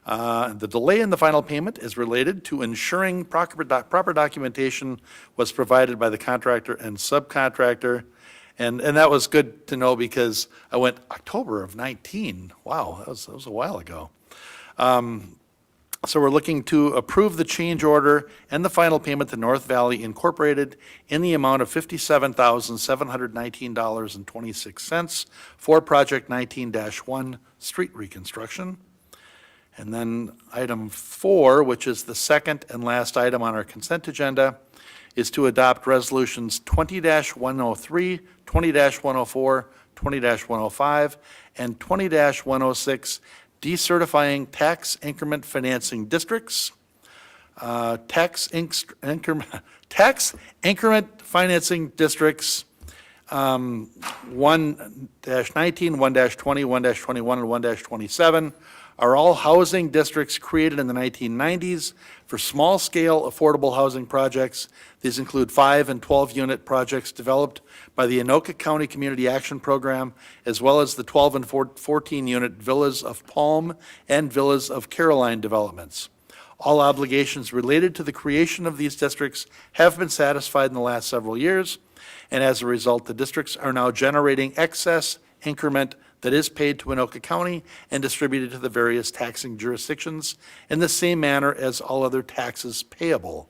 The delay in the final payment is related to ensuring proper documentation was provided by the contractor and subcontractor. And that was good to know because I went October of 19. Wow, that was a while ago. So we're looking to approve the change order and the final payment to North Valley Incorporated in the amount of $57,719.26 for Project 19-1 Street Reconstruction. And then item 4, which is the second and last item on our consent agenda, is to adopt resolutions 20-103, 20-104, 20-105, and 20-106, decertifying tax increment financing districts, tax increment financing districts 1-19, 1-20, 1-21, and 1-27 are all housing districts created in the 1990s for small-scale affordable housing projects. These include 5 and 12-unit projects developed by the Anoka County Community Action Program, as well as the 12 and 14-unit Villas of Palm and Villas of Caroline developments. All obligations related to the creation of these districts have been satisfied in the last several years, and as a result, the districts are now generating excess increment that is paid to Anoka County and distributed to the various taxing jurisdictions in the same manner as all other taxes payable.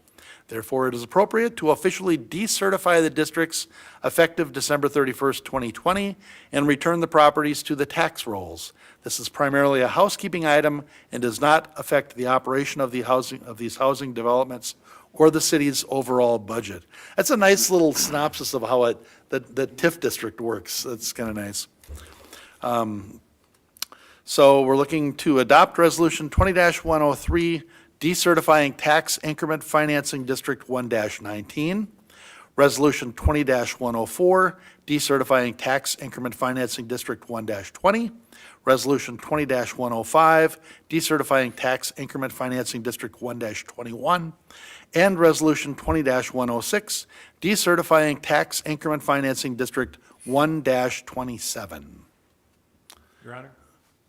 Therefore, it is appropriate to officially decertify the districts effective December 31st, 2020, and return the properties to the tax rolls. This is primarily a housekeeping item and does not affect the operation of these housing developments or the city's overall budget. That's a nice little synopsis of how the TIF district works. That's kind of nice. So we're looking to adopt Resolution 20-103, decertifying tax increment financing district 1-19. Resolution 20-104, decertifying tax increment financing district 1-20. Resolution 20-105, decertifying tax increment financing district 1-21. And Resolution 20-106, decertifying tax increment financing district 1-27. Your Honor,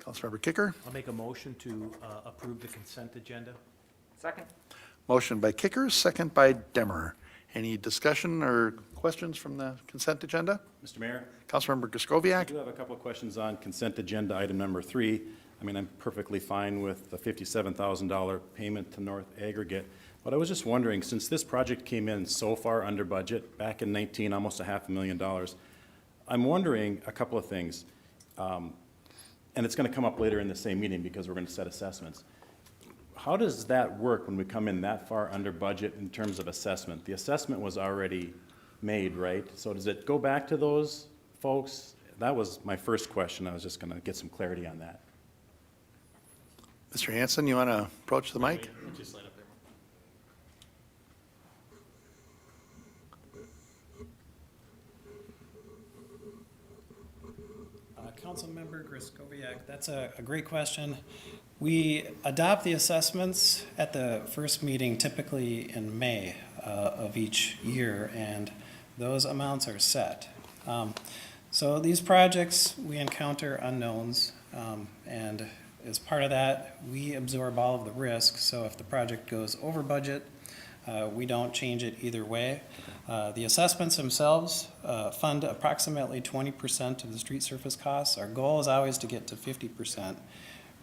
Councilmember Kicker. I'll make a motion to approve the consent agenda. Second. Motion by Kicker, second by Demmer. Any discussion or questions from the consent agenda? Mr. Mayor, Councilmember I Griscoviac. do have a couple of questions on consent agenda item number 3. I mean, I'm perfectly fine with the $57,000 payment to North Aggregate, but I was just wondering, since this project came in so far under budget, back in 19, almost $500,000, I'm wondering a couple of things. And it's going to come up later in the same meeting because we're going to set assessments. How does that work when we come in that far under budget in terms of assessment? The assessment was already made, right? So does it go back to those folks? That was my first question. I was just going to get some clarity on that. Mr. Hanson, you want to approach the mic? Just line up there. Councilmember Griscoviac, that's a great question. We adopt the assessments at the first meeting typically in May of each year, and those amounts are set. So these projects, we encounter unknowns, and as part of that, we absorb all of the risk. So if the project goes over budget, we don't change it either way. The assessments themselves fund approximately 20% of the street surface costs. Our goal is always to get to 50%.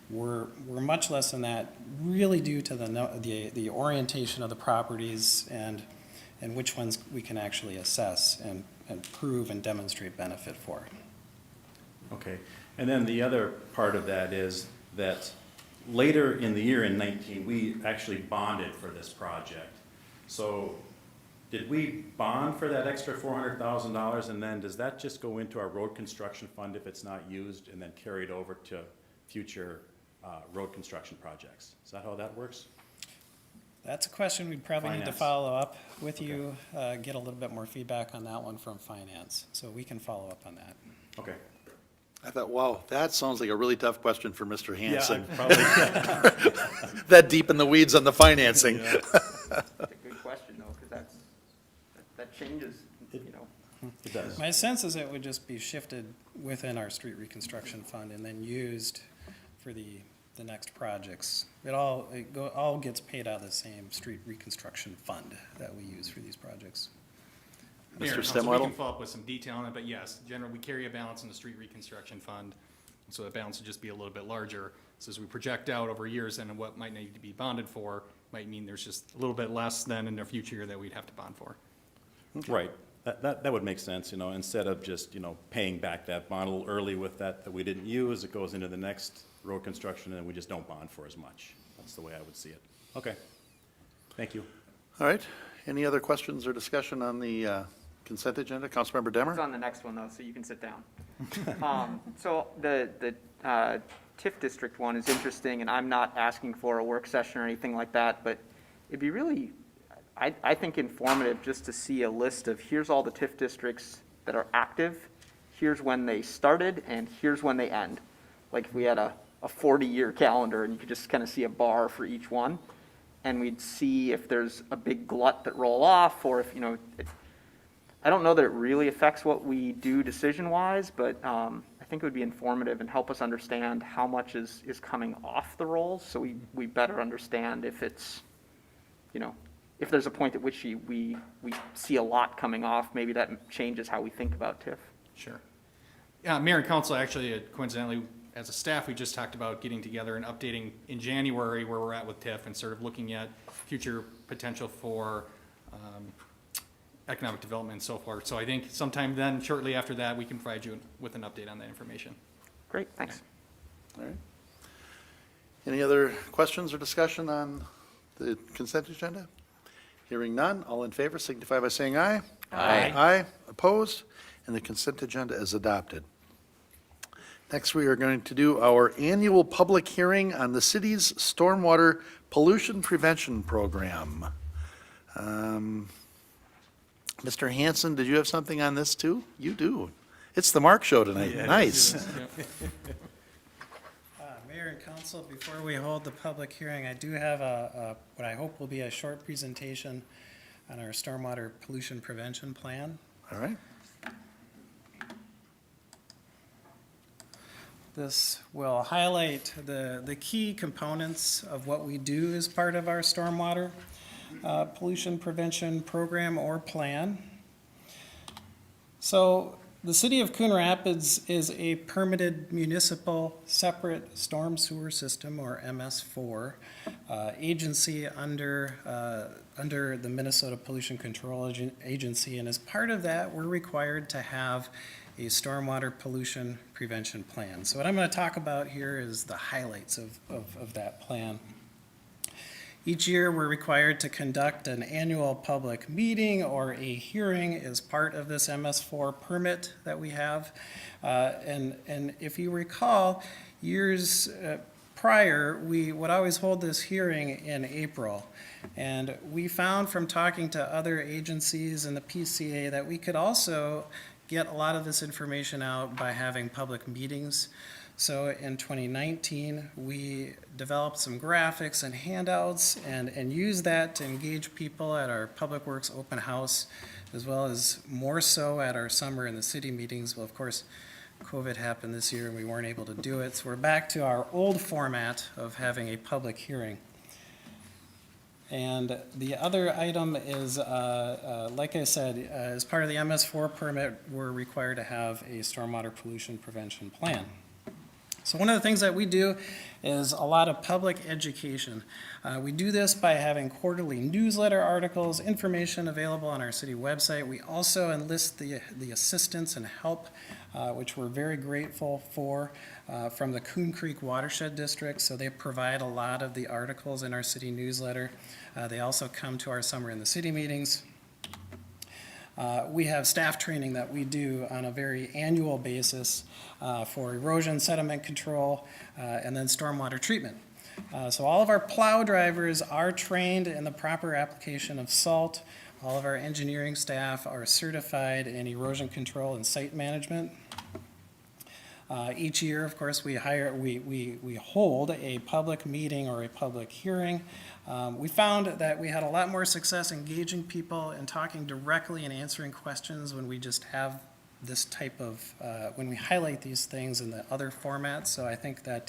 We're much less than that, really due to the orientation of the properties and which ones we can actually assess and prove and demonstrate benefit for. Okay. And then the other part of that is that later in the year in 19, we actually bonded for this project. So did we bond for that extra $400,000, and then does that just go into our road construction fund if it's not used and then carried over to future road construction projects? Is that how that works? That's a question we'd probably need to Finance. follow up with you, get a little bit more feedback on that one from finance. So we can follow up on that. Okay. I thought, wow, that sounds like a really tough question for Mr. Hanson. Yeah, probably. That deep in the weeds on the financing. Yeah. That's a good question, though, because that changes, you know. It does. My sense is it would just be shifted within our street reconstruction fund and then used for the the next projects. All gets paid out of the same street reconstruction fund that we use for these projects. Mayor, Mr. Council, we Stemwedel? can follow up with some detail on it, but yes, generally, we carry a balance in the street reconstruction fund. So that balance would just be a little bit larger. So as we project out over years and what might need to be bonded for, might mean there's just a little bit less than in the future year that we'd have to bond for. Right. That would make sense, you know, instead of just, you know, paying back that bond a little early with that we didn't use, it goes into the next road construction and we just don't bond for as much. That's the way I would see it. Okay. Thank you. All right. Any other questions or discussion on the consent agenda? Councilmember It's Demmer? on the next one though, so you can sit down. So the TIF district one is interesting, and I'm not asking for a work session or anything like that, but it'd be really, I think, informative just to see a list of here's all the TIF districts that are active, here's when they started, and here's when they end. Like if we had a 40-year calendar and you could just kind of see a bar for each one, and we'd see if there's a big glut that roll off, or if, you know, I don't know that it really affects what we do decision-wise, but I think it would be informative and help us understand how much is coming off the rolls, so we better understand if it's, you know, if there's a point at which we see a lot coming off, maybe that changes how we think about TIF. Sure. Yeah, Mayor and Council, actually, coincidentally, as a staff, we just talked about getting together and updating in January where we're at with TIF and sort of looking at future potential for economic development and so forth. So I think sometime then, shortly after that, we can provide you with an update on that information. Great, thanks. All right. Any other questions or discussion on the consent agenda? Hearing none, all in favor signify by saying aye. Aye. Aye, opposed, and the consent agenda is adopted. Next, we are going to do our annual public hearing on the city's stormwater pollution prevention program. Mr. Hanson, did you have something on this too? You do. It's the Mark Show tonight. Nice. Mayor and council, before we hold the public hearing, I do have what I hope will be a short presentation on our stormwater pollution prevention plan. All right. This will highlight the key components of what we do as part of our stormwater pollution prevention program or plan. So the city of Coon Rapids is a permitted municipal separate storm sewer system, or MS4, agency under the Minnesota Pollution Control Agency, and as part of that, we're required to have a stormwater pollution prevention plan. So what I'm going to talk about here is the highlights of that plan. Each year, we're required to conduct an annual public meeting or a hearing as part of this MS4 permit that we have. And if you recall, years prior, we would always hold this hearing in April. And we found from talking to other agencies in the PCA that we could also get a lot of this information out by having public meetings. So in 2019, we developed some graphics and handouts and used that to engage people at our Public Works open house, as well as more so at our summer in the city meetings. Well, of course, COVID happened this year and we weren't able to do it. So we're back to our old format of having a public hearing. And the other item is, like I said, as part of the MS4 permit, we're required to have a stormwater pollution prevention plan. So one of the things that we do is a lot of public education. We do this by having quarterly newsletter articles, information available on our city website. We also enlist the assistance and help, which we're very grateful for, from the Coon Creek Watershed District. So they provide a lot of the articles in our city newsletter. They also come to our Summer in the City meetings. We have staff training that we do on a very annual basis for erosion sediment control and then stormwater treatment. So all of our plow drivers are trained in the proper application of salt. All of our engineering staff are certified in erosion control and site management. Each year, of course, we hold a public meeting or a public hearing. We found that we had a lot more success engaging people and talking directly and answering questions when we just have this type of, when we highlight these things in the other formats. So I think that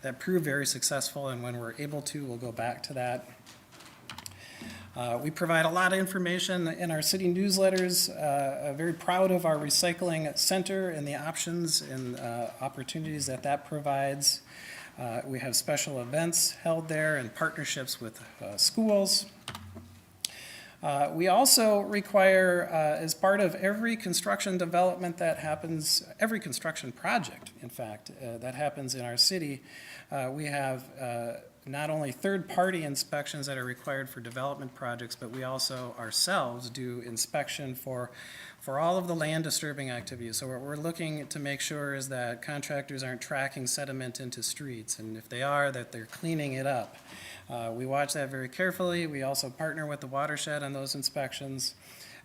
that proved very successful, and when we're able to, we'll go back to that. We provide a lot of information in our city newsletters. Very proud of our recycling center and the options and opportunities that that provides. We have special events held there and partnerships with schools. We also require, as part of every construction development that happens, every construction project, in fact, that happens in our city, we have not only third-party inspections that are required for development projects, but we also ourselves do inspection for all of the land disturbing activities. So what we're looking to make sure is that contractors aren't tracking sediment into streets, and if they are, that they're cleaning it up. We watch that very carefully. We also partner with the watershed on those inspections.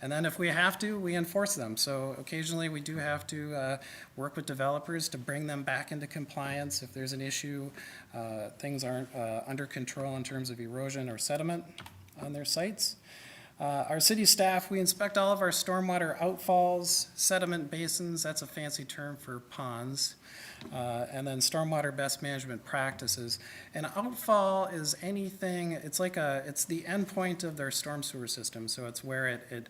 And then if we have to, we enforce them. So occasionally we do have to work with developers to bring them back into compliance if there's an issue, things aren't under control in terms of erosion or sediment on their sites. Our city staff, we inspect all of our stormwater outfalls, sediment basins, that's a fancy term for ponds, and then stormwater best management practices. An outfall is anything, it's the end point of their storm sewer system, so it's where it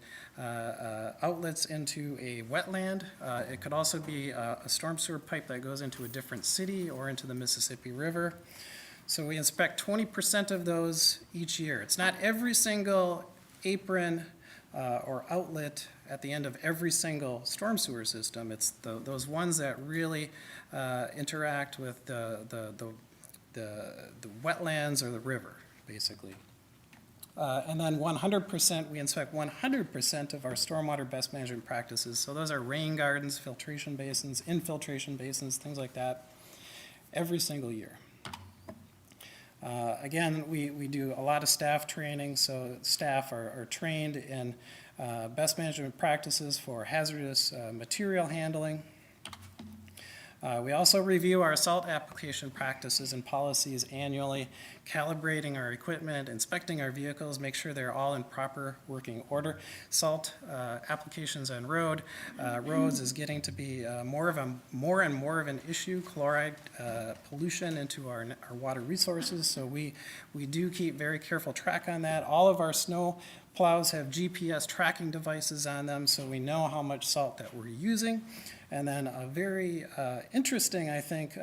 outlets into a wetland. It could also be a storm sewer pipe that goes into a different city or into the Mississippi River. So we inspect 20% of those each year. It's not every single apron or outlet at the end of every single storm sewer system. It's those ones that really interact with the wetlands or the river, basically. And then 100%, we inspect 100% of our stormwater best management practices. So those are rain gardens, filtration basins, infiltration basins, things like that, every single year. Again, we do a lot of staff training, so staff are trained in best management practices for hazardous material handling. We also review our salt application practices and policies annually, calibrating our equipment, inspecting our vehicles, make sure they're all in proper working order. Salt applications on roads is getting to be more and more of an issue, chloride pollution into our water resources, so we do keep very careful track on that. All of our snow plows have GPS tracking devices on them, so we know how much salt that we're using. And then a very interesting, I think,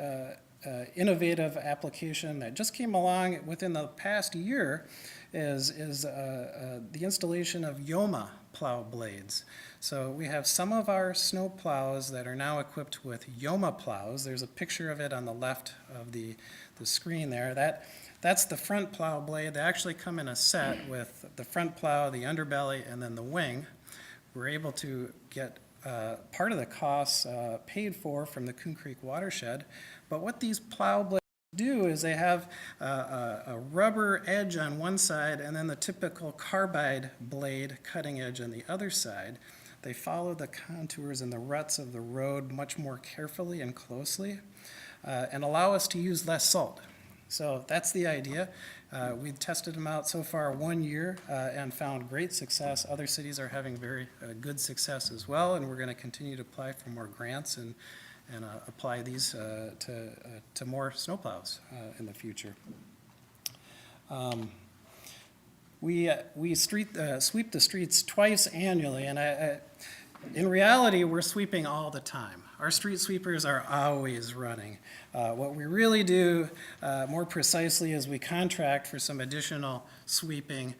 innovative application that just came along within the past year is the installation of Yoma plow blades. So we have some of our snow plows that are now equipped with Yoma plows. There's a picture of it on the left of the screen there. That's the front plow blade. They actually come in a set with the front plow, the underbelly, and then the wing. We're able to get part of the costs paid for from the Coon Creek watershed. But what these plow blades do is they have a rubber edge on one side and then the typical carbide blade cutting edge on the other side. They follow the contours and the ruts of the road much more carefully and closely and allow us to use less salt. So that's the idea. We've tested them out so far 1 year and found great success. Other cities are having very good success as well, and we're going to continue to apply for more grants and apply these to more snowplows in the future. We sweep the streets twice annually, and in reality, we're sweeping all the time. Our street sweepers are always running. What we really do more precisely is we contract for some additional sweeping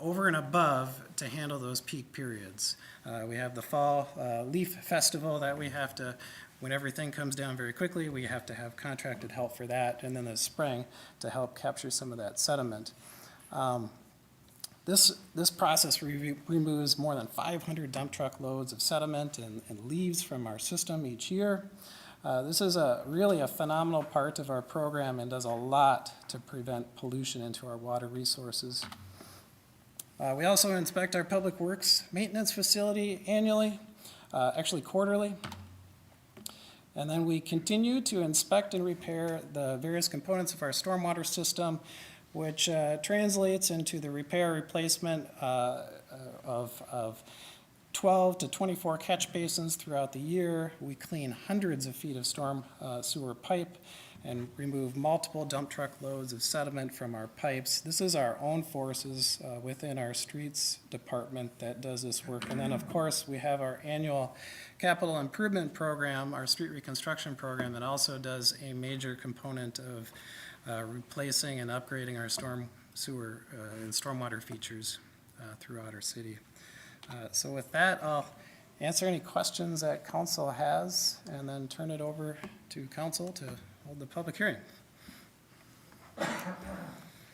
over and above to handle those peak periods. We have the fall leaf festival that we have to, when everything comes down very quickly, we have to have contracted help for that, and then the spring to help capture some of that sediment. This process removes more than 500 dump truck loads of sediment and leaves from our system each year. This is really a phenomenal part of our program and does a lot to prevent pollution into our water resources. We also inspect our public works maintenance facility annually, actually quarterly. And then we continue to inspect and repair the various components of our stormwater system, which translates into the repair replacement of 12 to 24 catch basins throughout the year. We clean hundreds of feet of storm sewer pipe and remove multiple dump truck loads of sediment from our pipes. This is our own forces within our streets department that does this work. And then, of course, we have our annual capital improvement program, our street reconstruction program, that also does a major component of replacing and upgrading our storm sewer and stormwater features throughout our city. So with that, I'll answer any questions that council has and then turn it over to council to hold the public hearing.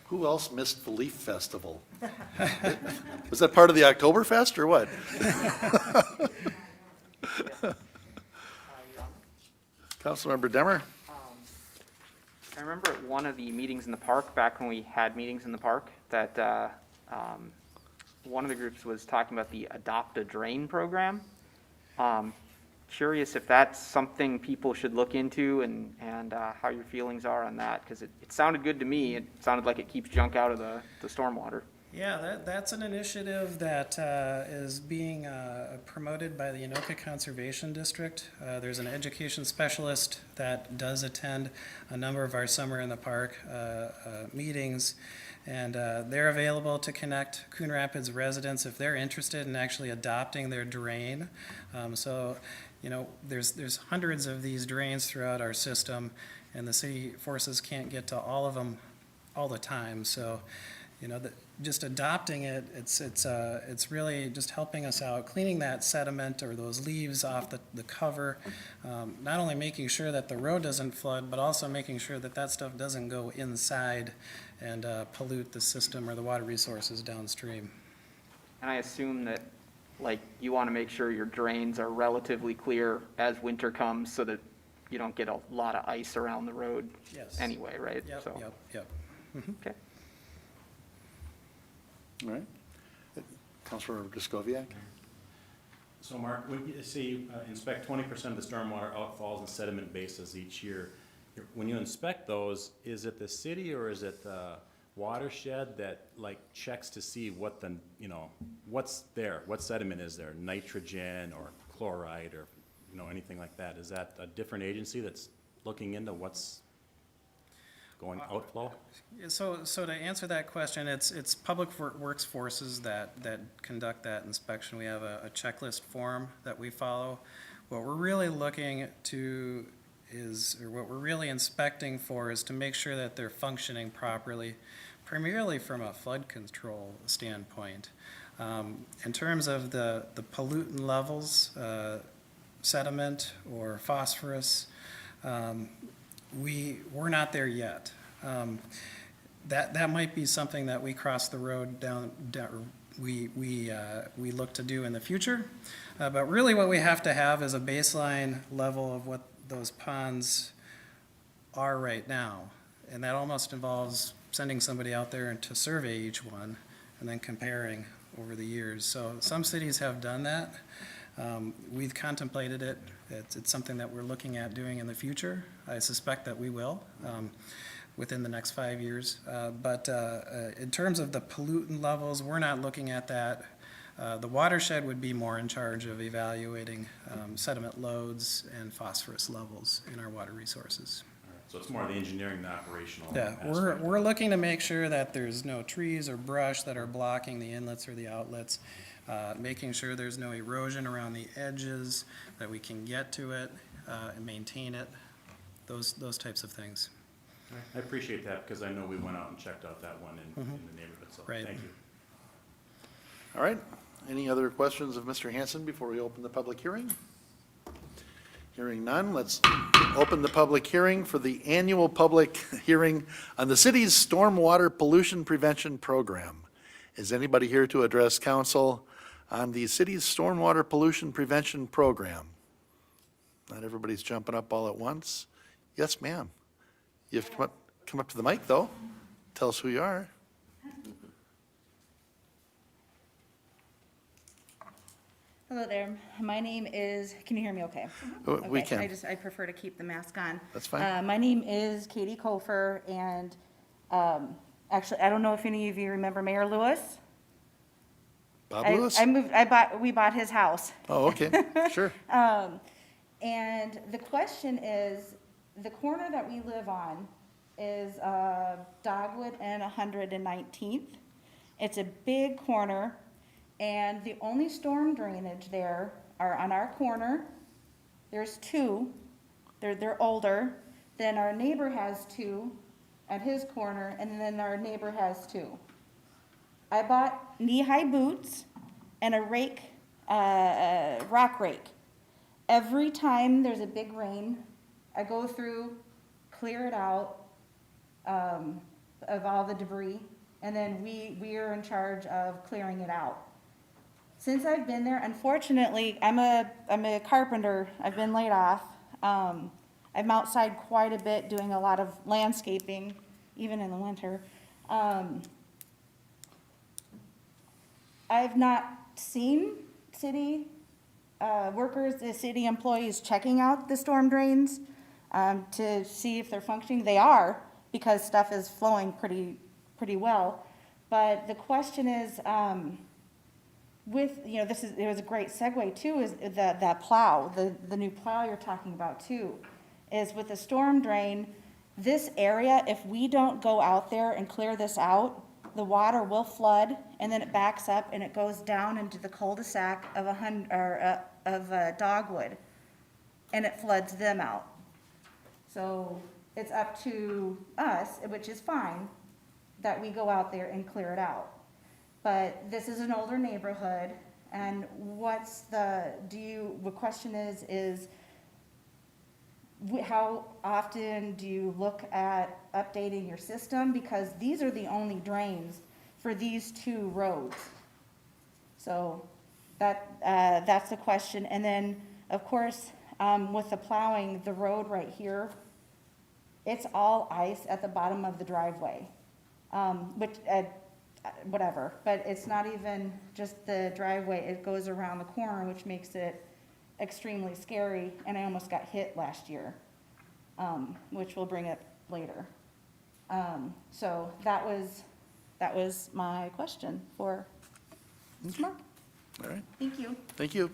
Who else missed the Leaf Festival? Was that part of the Oktoberfest or what? Councilmember Demmer? I remember at one of the meetings in the park, back when we had meetings in the park, that one of the groups was talking about the Adopt a Drain program. Curious if that's something people should look into and how your feelings are on that, because it sounded good to me. It sounded like it keeps junk out of the stormwater. Yeah, that's an initiative that is being promoted by the Anoka Conservation District. There's an education specialist that does attend a number of our Summer in the Park meetings, and they're available to connect Coon Rapids residents if they're interested in actually adopting their drain. So, you know, there's hundreds of these drains throughout our system, and the city forces can't get to all of them all the time. So, you know, just adopting it, it's really just helping us out, cleaning that sediment or those leaves off the cover, not only making sure that the road doesn't flood, but also making sure that that stuff doesn't go inside and pollute the system or the water resources downstream. And I assume that, like, you want to make sure your drains are relatively clear as winter comes so that you don't get a lot of ice around the road Yes. anyway, right? Yep, So, yep. okay. All right. Councilmember Griscoviac? So Mark, when you say inspect 20% of the stormwater outfalls and sediment bases each year, when you inspect those, is it the city or is it the watershed that like checks to see what the, you know, what's there, what sediment is there, nitrogen or chloride or, you know, anything like that? Is that a different agency that's looking into what's going outflow? So to answer that question, it's Public Works forces that conduct that inspection. We have a checklist form that we follow. What we're really looking to or what we're really inspecting for is to make sure that they're functioning properly, primarily from a flood control standpoint. In terms of the pollutant levels, sediment or phosphorus, we're not there yet. That might be something that we cross the road down we look to do in the future. But really what we have to have is a baseline level of what those ponds are right now. And that almost involves sending somebody out there to survey each one and then comparing over the years. So some cities have done that. We've contemplated it. It's something that we're looking at doing in the future. I suspect that we will within the next 5 years. But in terms of the pollutant levels, we're not looking at that. The watershed would be more in charge of evaluating sediment loads and phosphorus levels in our water resources. So it's more the engineering, the operational Yeah, aspect. we're looking to make sure that there's no trees or brush that are blocking the inlets or the outlets, making sure there's no erosion around the edges, that we can get to it and maintain it, those types of things. I appreciate that because I know we went out and checked out that one in the neighborhood, so Right. thank you. All right. Any other questions of Mr. Hanson before we open the public hearing? Hearing none, let's open the public hearing for the annual public hearing on the city's stormwater pollution prevention program. Is anybody here to address council on the city's stormwater pollution prevention program? Not everybody's jumping up all at once. Yes, ma'am. You have to come up to the mic, though. Tell us who you are. Hello there. My name is, can you hear me okay? We Okay, can. I prefer to keep the mask on. That's fine. My name is Katie Kofer, and actually, I don't know if any of you remember Mayor Lewis? Bob Lewis? We bought his house. Oh, okay, sure. And the question is, the corner that we live on is Dogwood and 119th. It's a big corner, and the only storm drainage there are on our corner. There's two. They're older. Then our neighbor has two at his corner, and then our neighbor has two. I bought knee-high boots and a rake, a rock rake. Every time there's a big rain, I go through, clear it out of all the debris, and then we are in charge of clearing it out. Since I've been there, unfortunately, I'm a carpenter. I've been laid off. I'm outside quite a bit doing a lot of landscaping, even in the winter. I've not seen city workers, the city employees checking out the storm drains to see if they're functioning. They are, because stuff is flowing pretty well. But the question is, it was a great segue too, is that plow, the new plow you're talking about too, is with the storm drain, this area, if we don't go out there and clear this out, the water will flood, and then it backs up and it goes down into the cul-de-sac of Dogwood, and it floods them out. So it's up to us, which is fine, that we go out there and clear it out. But this is an older neighborhood, and the question is how often do you look at updating your system? Because these are the only drains for these two roads. So that's the question. And then, of course, with the plowing, the road right here, it's all ice at the bottom of the driveway, whatever. But it's not even just the driveway. It goes around the corner, which makes it extremely scary, and I almost got hit last year, which we'll bring up later. So that was my question for Mr. Mark. All right, Thank you. thank you.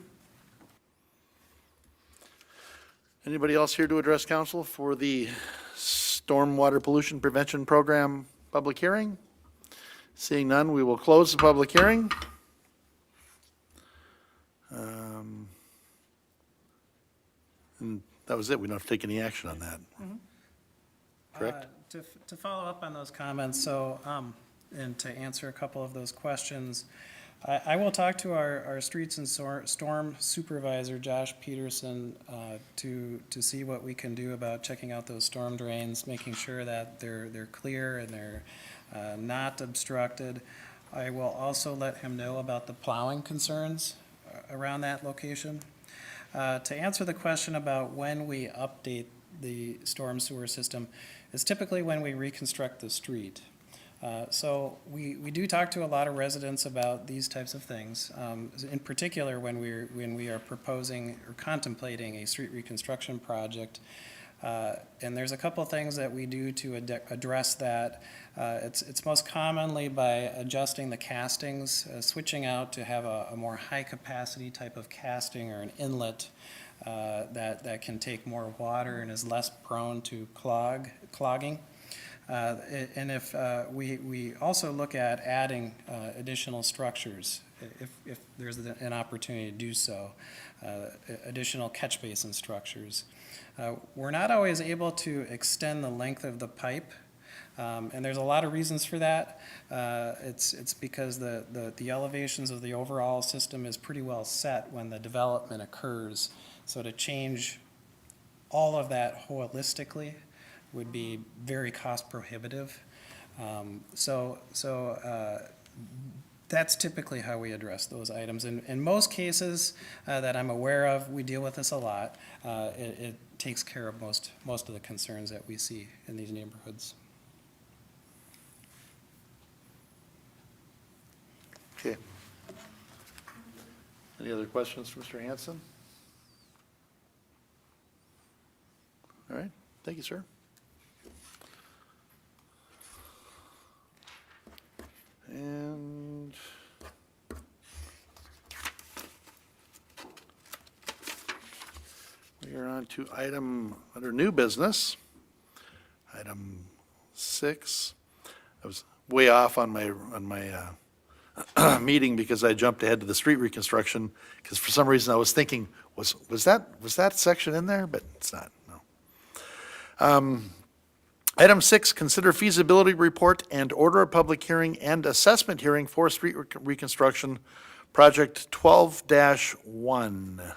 Anybody else here to address council for the Stormwater Pollution Prevention Program public hearing? Seeing none, we will close the public hearing. And that was it. We don't have to take any action on that. Correct? To follow up on those comments, so, and to answer a couple of those questions, I will talk to our streets and storm supervisor, Josh Peterson, to see what we can do about checking out those storm drains, making sure that they're clear and they're not obstructed. I will also let him know about the plowing concerns around that location. To answer the question about when we update the storm sewer system, is typically when we reconstruct the street. So we do talk to a lot of residents about these types of things, in particular when we are proposing or contemplating a street reconstruction project. And there's a couple of things that we do to address that. It's most commonly by adjusting the castings, switching out to have a more high capacity type of casting or an inlet that can take more water and is less prone to clogging. And if we also look at adding additional structures, if there's an opportunity to do so, additional catch basin structures. We're not always able to extend the length of the pipe, and there's a lot of reasons for that. It's because the elevations of the overall system is pretty well set when the development occurs. So to change all of that holistically would be very cost prohibitive. That's typically how we address those items. In most cases that I'm aware of, we deal with this a lot. It takes care of most of the concerns that we see in these neighborhoods. Okay. Any other questions for Mr. Hanson? All right, thank you, sir. And on to item under new business. Item 6. I was way off on my meeting because I jumped ahead to the street reconstruction, because for some reason I was thinking, was that section in there? But it's not, no. Item 6, consider feasibility report and order a public hearing and assessment hearing for street reconstruction, project 12-1.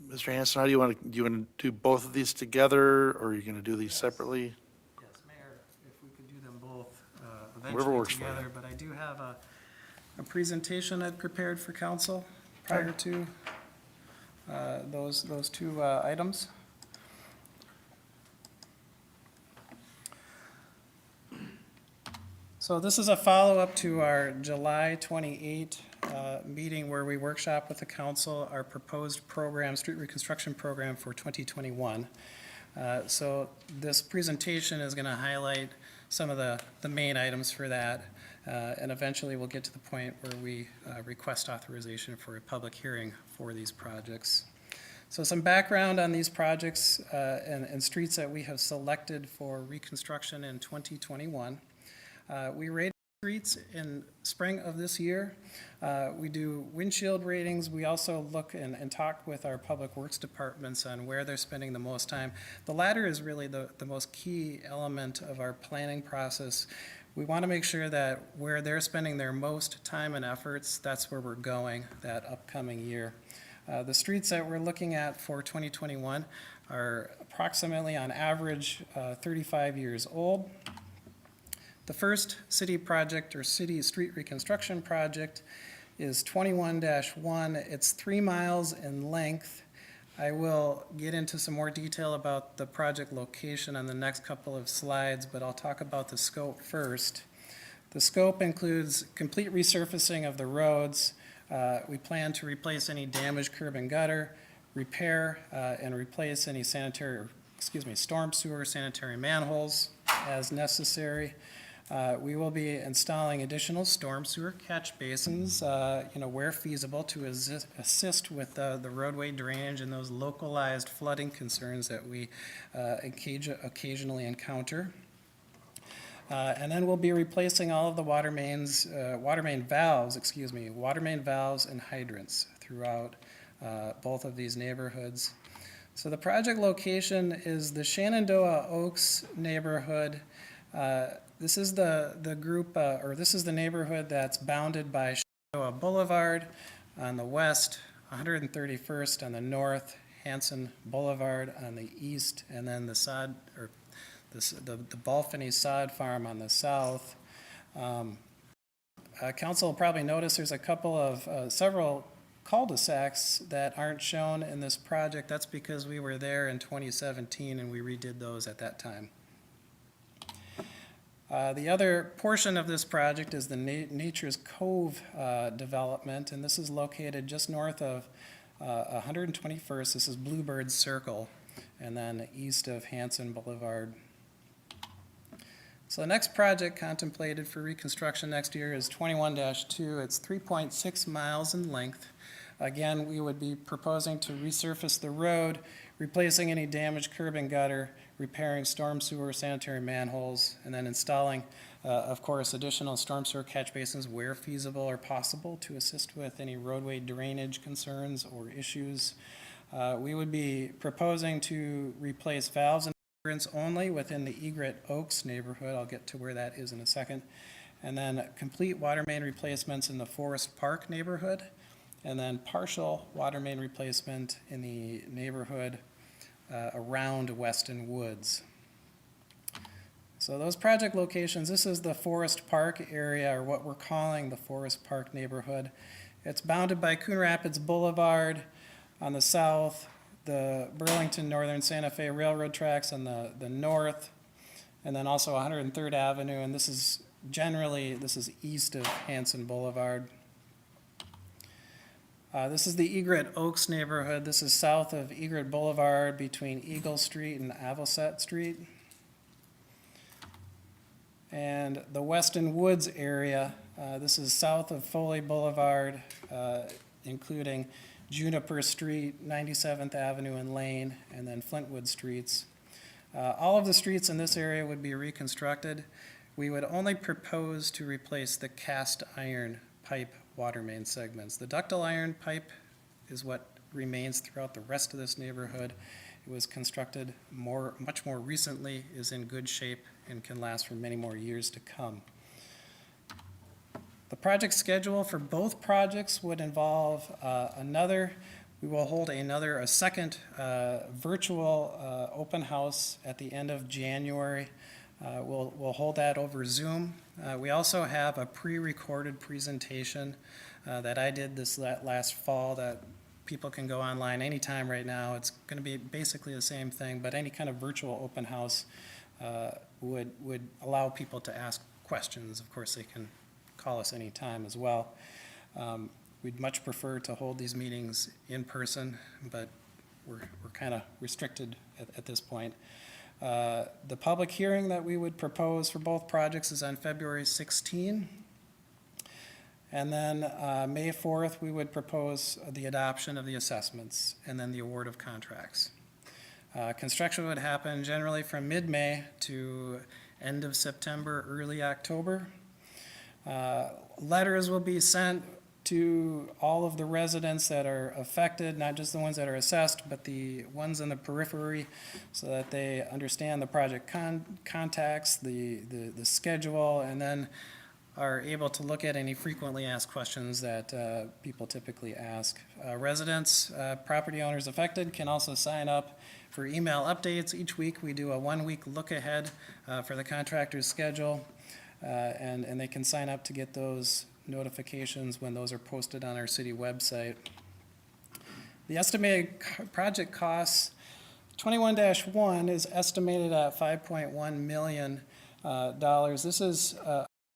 Mr. Hanson, how do you want to do both of these together, or are you going to do these separately? Yes, Mayor, if we could do them both Whatever eventually works for you. together, but I do have a presentation I've prepared for council prior to those two items. So this is a follow-up to our July 28 meeting where we workshop with the council our proposed program, street reconstruction program for 2021. So this presentation is going to highlight some of the main items for that, and eventually we'll get to the point where we request authorization for a public hearing for these projects. So some background on these projects and streets that we have selected for reconstruction in 2021. We rated streets in spring of this year. We do windshield ratings. We also look and talk with our public works departments on where they're spending the most time. The latter is really the most key element of our planning process. We want to make sure that where they're spending their most time and efforts, that's where we're going that upcoming year. The streets that we're looking at for 2021 are approximately on average 35 years old. The first city project or city street reconstruction project is 21-1. It's 3 miles in length. I will get into some more detail about the project location on the next couple of slides, but I'll talk about the scope first. The scope includes complete resurfacing of the roads. We plan to replace any damaged curb and gutter, repair and replace any storm sewer sanitary manholes as necessary. We will be installing additional storm sewer catch basins, where feasible, to assist with the roadway drainage and those localized flooding concerns that we occasionally encounter. And then we'll be replacing all of the water main valves and hydrants throughout both of these neighborhoods. So the project location is the Shenandoah Oaks neighborhood. This is the group, this is the neighborhood that's bounded by Shenandoah Boulevard on the west, 131st on the north, Hanson Boulevard on the east, and then the Balfany Sod Farm on the south. Council will probably notice there's a couple of several cul-de-sacs that aren't shown in this project. That's because we were there in 2017 and we redid those at that time. The other portion of this project is the Nature's Cove development, and this is located just north of 121st. This is Bluebird Circle, and then east of Hanson Boulevard. So the next project contemplated for reconstruction next year is 21-2. It's 3.6 miles in length. Again, we would be proposing to resurface the road, replacing any damaged curb and gutter, repairing storm sewer sanitary manholes, and then installing, of course, additional storm sewer catch basins where feasible or possible to assist with any roadway drainage concerns or issues. We would be proposing to replace valves and hydrants only within the Egret Oaks neighborhood. I'll get to where that is in a second. And then complete water main replacements in the Forest Park neighborhood, and then partial water main replacement in the neighborhood around Weston Woods. So those project locations, this is the Forest Park area, or what we're calling the Forest Park neighborhood. It's bounded by Coon Rapids Boulevard on the south, the Burlington Northern Santa Fe Railroad tracks on the north, and then also 103rd Avenue, and this is east of Hanson Boulevard. This is the Egret Oaks neighborhood. This is south of Egret Boulevard between Eagle Street and Avocet Street. And the Weston Woods area, this is south of Foley Boulevard, including Juniper Street, 97th Avenue and Lane, and then Flintwood Streets. All of the streets in this area would be reconstructed. We would only propose to replace the cast iron pipe water main segments. The ductile iron pipe is what remains throughout the rest of this neighborhood. It was constructed much more recently, is in good shape, and can last for many more years to come. The project schedule for both projects would involve we will hold a second virtual open house at the end of January. We'll hold that over Zoom. We also have a pre-recorded presentation that I did this last fall that people can go online anytime right now. It's going to be basically the same thing, but any kind of virtual open house would allow people to ask questions. Of course, they can call us anytime as well. We'd much prefer to hold these meetings in person, but we're kind of restricted at this point. The public hearing that we would propose for both projects is on February 16. And then May 4th, we would propose the adoption of the assessments and then the award of contracts. Construction would happen generally from mid-May to end of September, early October. Letters will be sent to all of the residents that are affected, not just the ones that are assessed, but the ones in the periphery, so that they understand the project contacts, the schedule, and then are able to look at any frequently asked questions that people typically ask. Residents, property owners affected can also sign up for email updates. Each week we do a 1-week look ahead for the contractor's schedule, and they can sign up to get those notifications when those are posted on our city website. The estimated project costs, 21-1 is estimated at $5.1 million. This is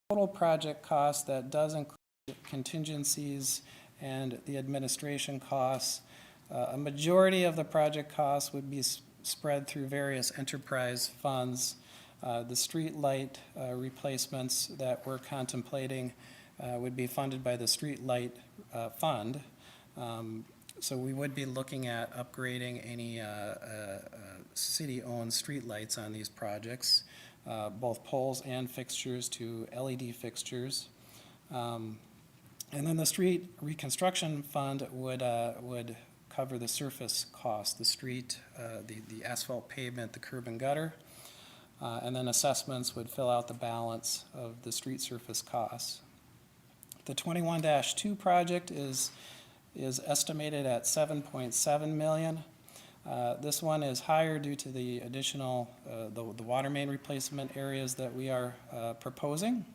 total project cost that does include contingencies and the administration costs. A majority of the project costs would be spread through various enterprise funds. The street light replacements that we're contemplating would be funded by the street light fund. So we would be looking at upgrading any city-owned street lights on these projects, both poles and fixtures to LED fixtures. And then the street reconstruction fund would cover the surface cost, the street, the asphalt pavement, the curb and gutter, and then assessments would fill out the balance of the street surface costs. The 21-2 project is estimated at $7.7 million. This one is higher due to the additional, the water main replacement areas that we are proposing.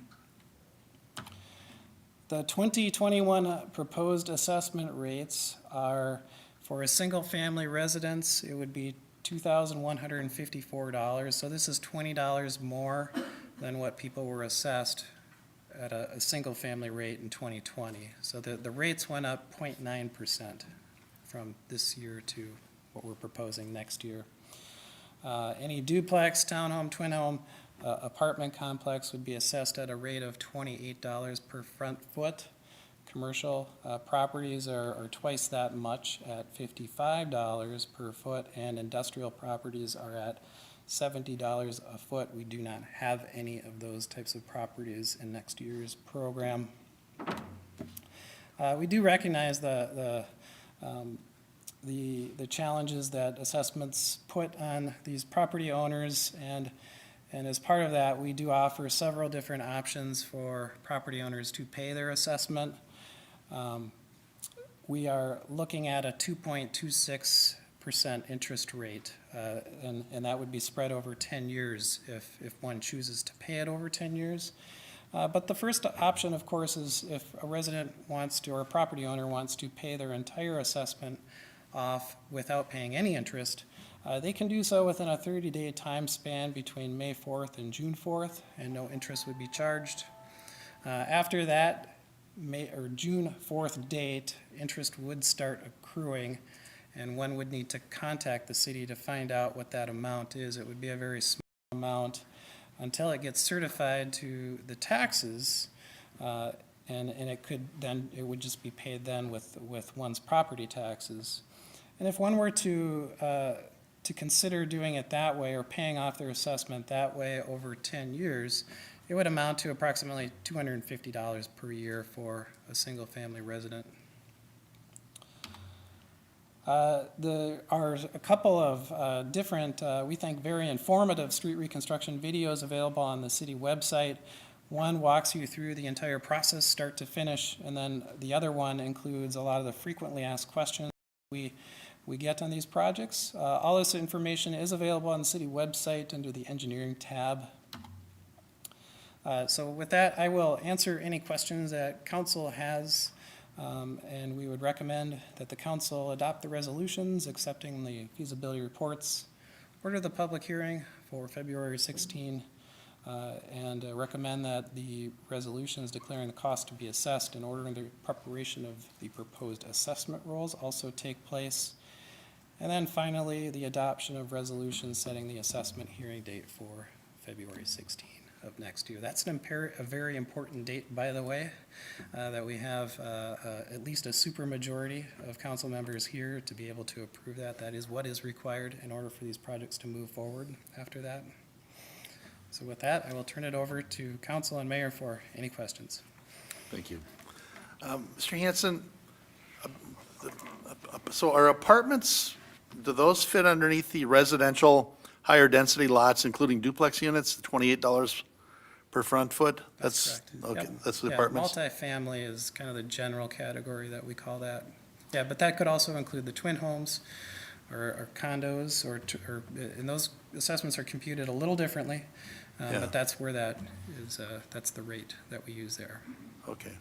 The 2021 proposed assessment rates are, for a single-family residence, it would be $2,154. So this is $20 more than what people were assessed at a single-family rate in 2020. So the rates went up 0.9% from this year to what we're proposing next year. Any duplex, townhome, twin home, apartment complex would be assessed at a rate of $28 per front foot. Commercial properties are twice that much at $55 per foot, and industrial properties are at $70 a foot. We do not have any of those types of properties in next year's program. We do recognize the challenges that assessments put on these property owners, and as part of that, we do offer several different options for property owners to pay their assessment. We are looking at a 2.26% interest rate, and that would be spread over 10 years if one chooses to pay it over 10 years. But the first option, of course, is if a resident wants to, or a property owner wants to pay their entire assessment off without paying any interest, they can do so within a 30-day time span between May 4th and June 4th, and no interest would be charged. After that June 4th date, interest would start accruing, and one would need to contact the city to find out what that amount is. It would be a very small amount until it gets certified to the taxes. And it could then, it would just be paid then with one's property taxes. And if one were to consider doing it that way or paying off their assessment that way over 10 years, it would amount to approximately $250 per year for a single-family resident. There are a couple of different, we think, very informative street reconstruction videos available on the city website. One walks you through the entire process, start to finish, and then the other one includes a lot of the frequently asked questions we get on these projects. All this information is available on the city website under the engineering tab. So with that, I will answer any questions that council has, and we would recommend that the council adopt the resolutions accepting the feasibility reports, order the public hearing for February 16, and recommend that the resolutions declaring the cost to be assessed and ordering the preparation of the proposed assessment rolls also take place. And then finally, the adoption of resolutions setting the assessment hearing date for February 16 of next year. That's a very important date, by the way, that we have at least a supermajority of council members here to be able to approve that. That is what is required in order for these projects to move forward after that. So with that, I will turn it over to council and mayor for any questions. Thank you. Mr. Hanson, so are apartments, do those fit underneath the residential higher density lots, including duplex units, the $28 per front foot? That's correct. Okay, Yep. that's the Yeah, apartments? multifamily is kind of the general category that we call that. Yeah, but that could also include the twin homes or condos, and those assessments are computed a little differently, Yeah. but that's where that is, that's the rate that we use there. Okay.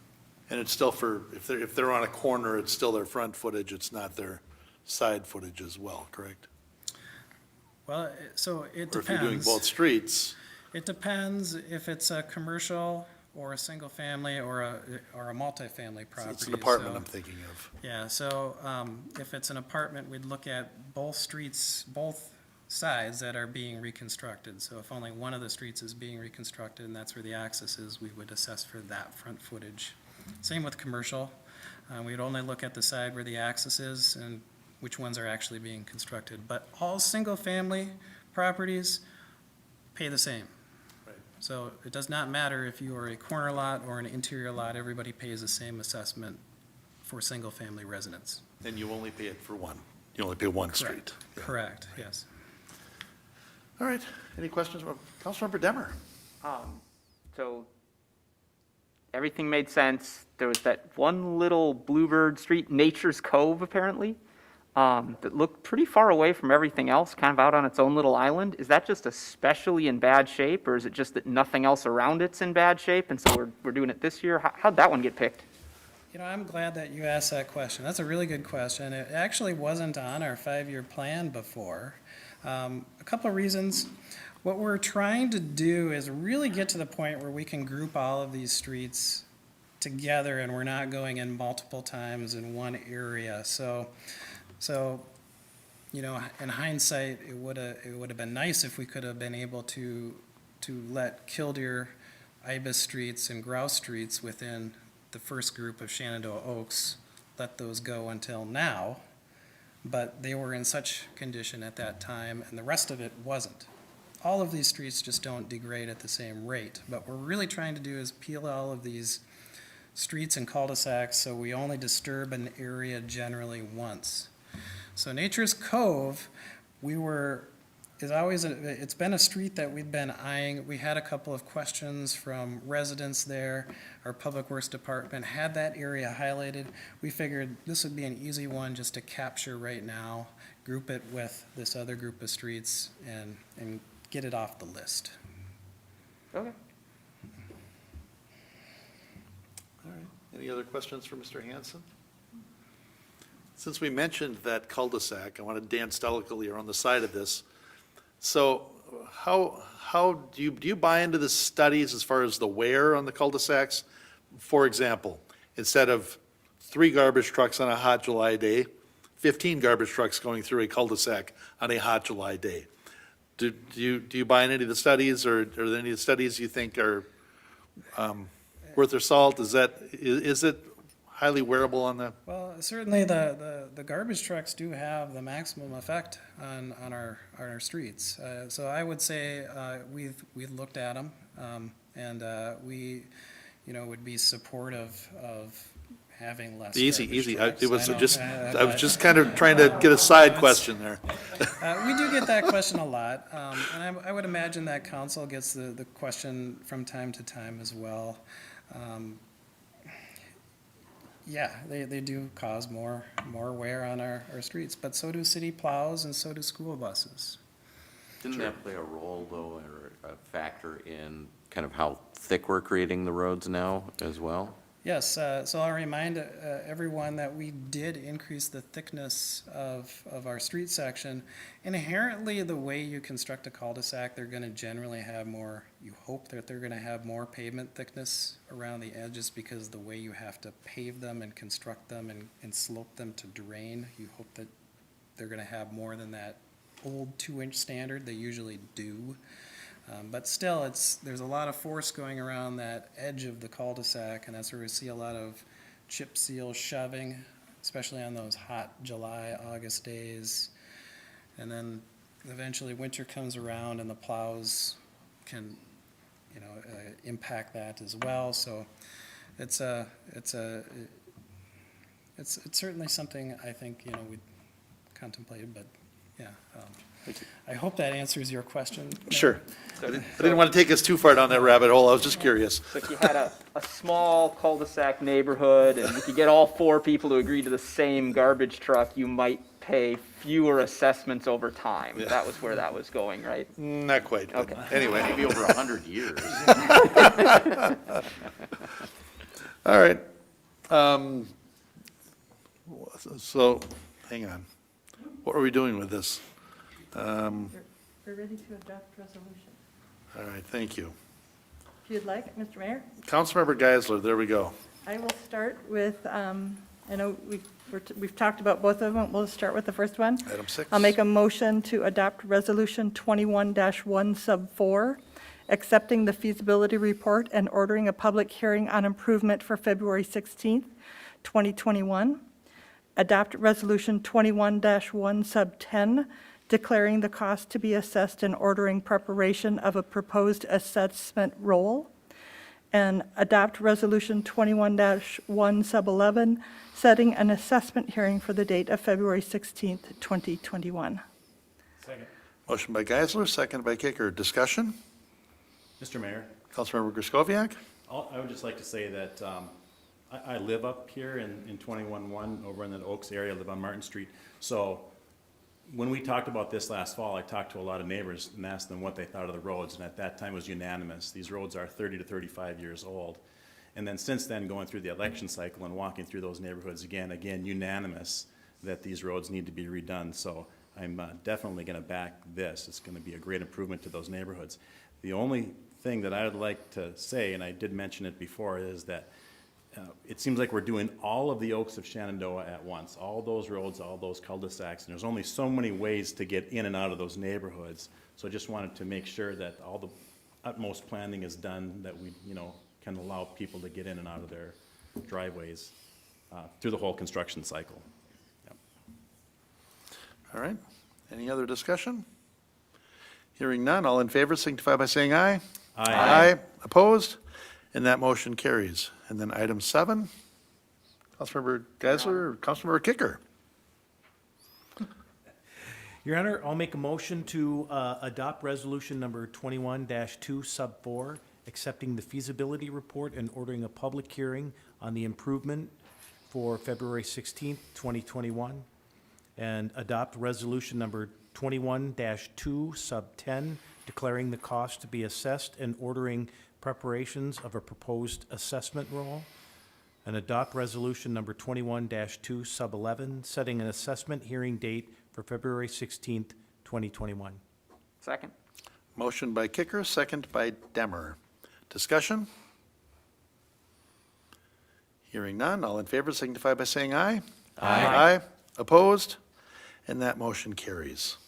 And it's still for, if they're on a corner, it's still their front footage, it's not their side footage as well, correct? Well, so it Or if you're doing depends. both streets, It depends if it's a commercial or a single family or a multifamily property. it's an apartment So- I'm thinking of. Yeah, so if it's an apartment, we'd look at both streets, both sides that are being reconstructed. So if only one of the streets is being reconstructed and that's where the access is, we would assess for that front footage. Same with commercial. We'd only look at the side where the access is and which ones are actually being constructed. But all single-family properties pay the same. Right. So it does not matter if you are a corner lot or an interior lot, everybody pays the same assessment for single-family residents. And you only pay it for one. You only pay one street. Yeah. Correct, yes. All right. Any questions? Councilmember Demmer? So everything made sense. There was that one little Bluebird Street, Nature's Cove, apparently, that looked pretty far away from everything else, kind of out on its own little island. Is that just especially in bad shape, or is it just that nothing else around it's in bad shape, and so we're doing it this year? How'd that one get picked? You know, I'm glad that you asked that question. That's a really good question. It actually wasn't on our 5-year plan before. A couple of reasons. What we're trying to do is really get to the point where we can group all of these streets together and we're not going in multiple times in one area. So, you know, in hindsight, it would have been nice if we could have been able to let Killdeer, Ibis streets, and Grouse streets within the first group of Shenandoah Oaks, let those go until now. But they were in such condition at that time, and the rest of it wasn't. All of these streets just don't degrade at the same rate. But what we're really trying to do is peel all of these streets and cul-de-sacs so we only disturb an area generally once. So Nature's Cove, it's been a street that we've been eyeing. We had a couple of questions from residents there. Our Public Works Department had that area highlighted. We figured this would be an easy one just to capture right now, group it with this other group of streets and get it off the list. Okay. All right. Any other questions for Mr. Hanson? Since we mentioned that cul-de-sac, I want to dance delicately around the side of this. So how do you buy into the studies as far as the wear on the cul-de-sacs? For example, instead of 3 garbage trucks on a hot July day, 15 garbage trucks going through a cul-de-sac on a hot July day. Do you buy in any of the studies, or are there any of the studies you think are worth their salt? Is it highly wearable on the, Well, certainly the garbage trucks do have the maximum effect on our streets. So I would say, we've looked at them, and we, would be supportive of having less easy, garbage easy. trucks. It was know, just, I was but- just kind of trying to get a side question there. We do get that question a lot, and I would imagine that council gets the question from time to time as well. Yeah, they do cause more wear on our streets, but so do city plows and so do school buses. Didn't that play a role, though, or a factor in kind of how thick we're creating the roads now as well? Yes, so I'll remind everyone that we did increase the thickness of our street section. Inherently, the way you construct a cul-de-sac, they're gonna generally have more, you hope that they're gonna have more pavement thickness around the edges because the way you have to pave them and construct them and slope them to drain, you hope that they're gonna have more than that old 2-inch standard. They usually do. But still, there's a lot of force going around that edge of the cul-de-sac, and that's where we see a lot of chip seal shoving, especially on those hot July, August days. And then eventually winter comes around and the plows can, impact that as well. So it's certainly something I think, we contemplated, but yeah. I hope that answers your question. Sure. So- I didn't want to take us too far down that rabbit hole. I was just curious. So if you had a small cul-de-sac neighborhood, and you could get all 4 people to agree to the same garbage truck, you might pay fewer assessments over time. Yeah. That was where that was going, right? Not quite, but Okay. anyway. Maybe over 100 years. All right. So, hang on. What are we doing with this? We're ready to adopt resolution. All right, thank you. If you'd like, Mr. Mayor, Councilmember Geisler, there we go. I will start with, I know we've talked about both of them. We'll start with the first one. Item 6. I'll make a motion to adopt Resolution 21-1 Sub 4, accepting the feasibility report and ordering a public hearing on improvement for February 16th, 2021. Adopt Resolution 21-1 Sub 10, declaring the cost to be assessed and ordering preparation of a proposed assessment roll. And adopt Resolution 21-1 Sub 11, setting an assessment hearing for the date of February 16th, 2021. Second. Motion by Geisler, second by Kicker. Discussion? Mr. Mayor, Councilmember Griscoviac? I would just like to say that I live up here in 21-1 over in the Oaks area. I live on Martin Street. So when we talked about this last fall, I talked to a lot of neighbors and asked them what they thought of the roads, and at that time it was unanimous. These roads are 30 to 35 years old. And then since then, going through the election cycle and walking through those neighborhoods again, unanimous that these roads need to be redone. So I'm definitely going to back this. It's going to be a great improvement to those neighborhoods. The only thing that I would like to say, and I did mention it before, is that it seems like we're doing all of the Oaks of Shenandoah at once, all those roads, all those cul-de-sacs, and there's only so many ways to get in and out of those neighborhoods. So I just wanted to make sure that all the utmost planning is done, that we, can allow people to get in and out of their driveways through the whole construction cycle. Yep. All right. Any other discussion? Hearing none, all in favor signify by saying aye. Aye. Opposed? And that motion carries. And then item 7, Councilmember Geisler or Councilmember Kicker? Your Honor, I'll make a motion to adopt resolution number 21-2 Sub 4, accepting the feasibility report and ordering a public hearing on the improvement for February 16th, 2021. And adopt resolution number 21-2 Sub 10, declaring the cost to be assessed and ordering preparations of a proposed assessment roll. And adopt resolution number 21-2 Sub 11, setting an assessment hearing date for February 16th, 2021. Second? Motion by Kicker, second by Demmer. Discussion? Hearing none, all in favor signify by saying aye. Aye. Opposed? And that motion carries.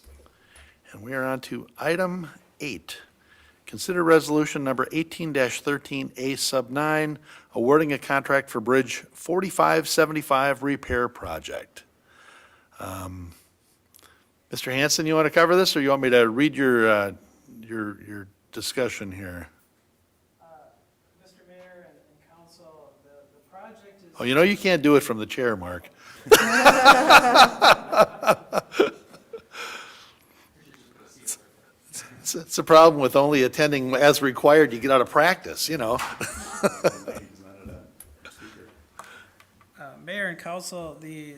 And we are on to item 8, Consider resolution number 18-13A sub 9, awarding a contract for Bridge 4575 repair project. Mr. Hanson, you want to cover this, or you want me to read your discussion here? Mr. Mayor and council, the project is. Oh, you know you can't do it from the chair, Mark. It's a problem with only attending as required, you get out of practice, you know. Mayor and council, the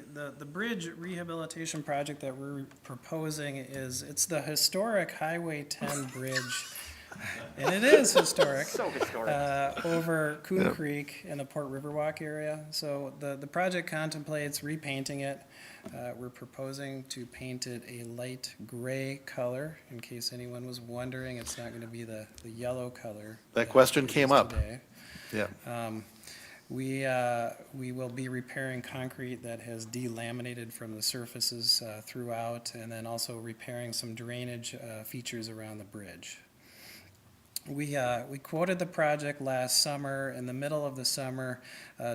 bridge rehabilitation project that we're proposing it's the historic Highway 10 bridge. And it is historic. So historic. Over Coon Creek in the Port Riverwalk area. So the project contemplates repainting it. We're proposing to paint it a light gray color. In case anyone was wondering, it's not going to be the yellow color. That question came up. Today. Yeah. We will be repairing concrete that has delaminated from the surfaces throughout, and then also repairing some drainage features around the bridge. We quoted the project last summer, in the middle of the summer,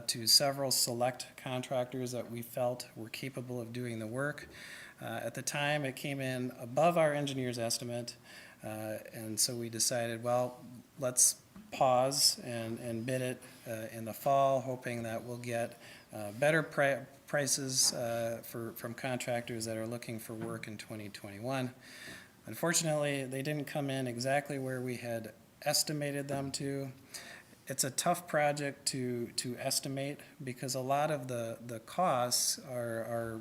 to several select contractors that we felt were capable of doing the work. At the time, it came in above our engineer's estimate, and so we decided, well, let's pause and bid it in the fall, hoping that we'll get better prices from contractors that are looking for work in 2021. Unfortunately, they didn't come in exactly where we had estimated them to. It's a tough project to estimate because a lot of the costs are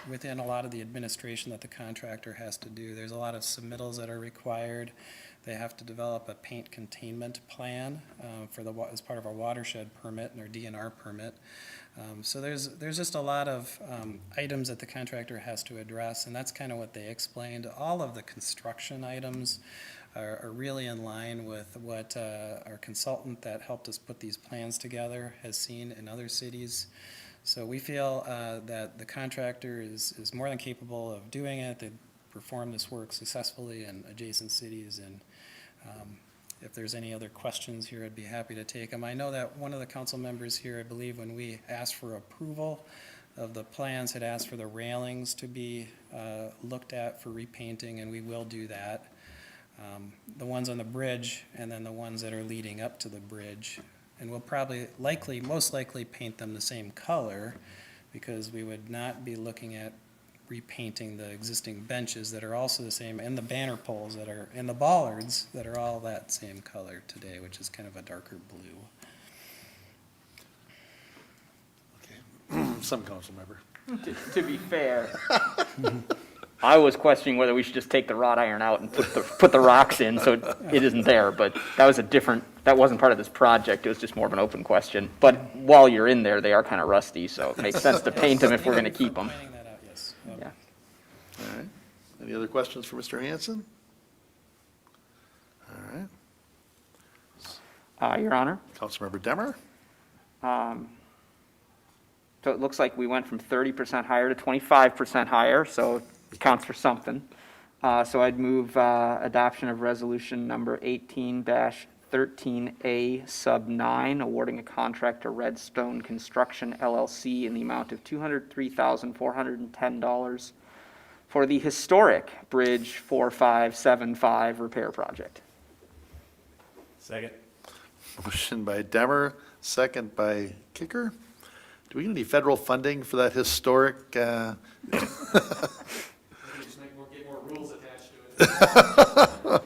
within a lot of the administration that the contractor has to do. There's a lot of submittals that are required. They have to develop a paint containment plan as part of our watershed permit and our DNR permit. So there's just a lot of items that the contractor has to address, and that's kind of what they explained. All of the construction items are really in line with what our consultant that helped us put these plans together has seen in other cities. So we feel that the contractor is more than capable of doing it. They perform this work successfully in adjacent cities, and if there's any other questions here, I'd be happy to take them. I know that one of the council members here, I believe, when we asked for approval of the plans, had asked for the railings to be looked at for repainting, and we will do that. The ones on the bridge, and then the ones that are leading up to the bridge. And we'll probably, most likely paint them the same color, because we would not be looking at repainting the existing benches that are also the same, and the banner poles that are, and the bollards that are all that same color today, which is kind of a darker blue. Some council member. To be fair, I was questioning whether we should just take the wrought iron out and put the rocks in so it isn't there, but that wasn't part of this project. It was just more of an open question. But while you're in there, they are kind of rusty, so it makes sense to paint them if we're going to keep them. Pointing that out, yes. Yeah. All right. Any other questions for Mr. Hanson? All right. Your Honor, Councilmember Demmer? so it looks like we went from 30% higher to 25% higher, so it counts for something. So I'd move adoption of resolution number 18-13A sub 9, awarding a contract to Redstone Construction LLC in the amount of $203,410 for the historic Bridge 4575 repair project. Second. Motion by Demmer, second by Kicker. Do we get any federal funding for that historic? Just get more rules attached to it.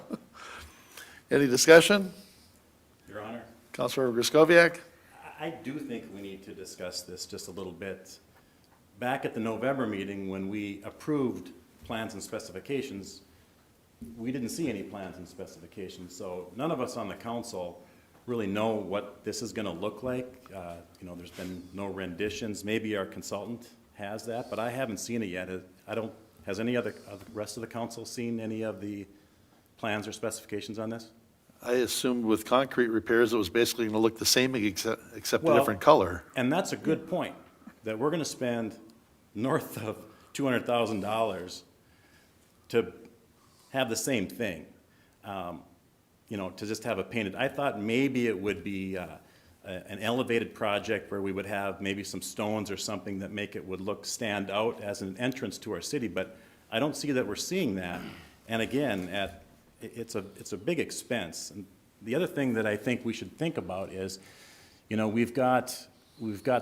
Any discussion? Your Honor, Councilmember Griscoviac? I do think we need to discuss this just a little bit. Back at the November meeting, when we approved plans and specifications, we didn't see any plans and specifications, so none of us on the council really know what this is gonna look like. There's been no renditions. Maybe our consultant has that, but I haven't seen it yet. Has any other, rest of the council seen any of the plans or specifications on this? I assumed with concrete repairs, it was basically going to look the same except a Well, different color. And that's a good point, that we're gonna spend north of $200,000 to have the same thing. you know, to just have it painted. I thought maybe it would be an elevated project where we would have maybe some stones or something that make it would stand out as an entrance to our city, but I don't see that we're seeing that. And again, it's a big expense. And the other thing that I think we should think about is, you know, we've got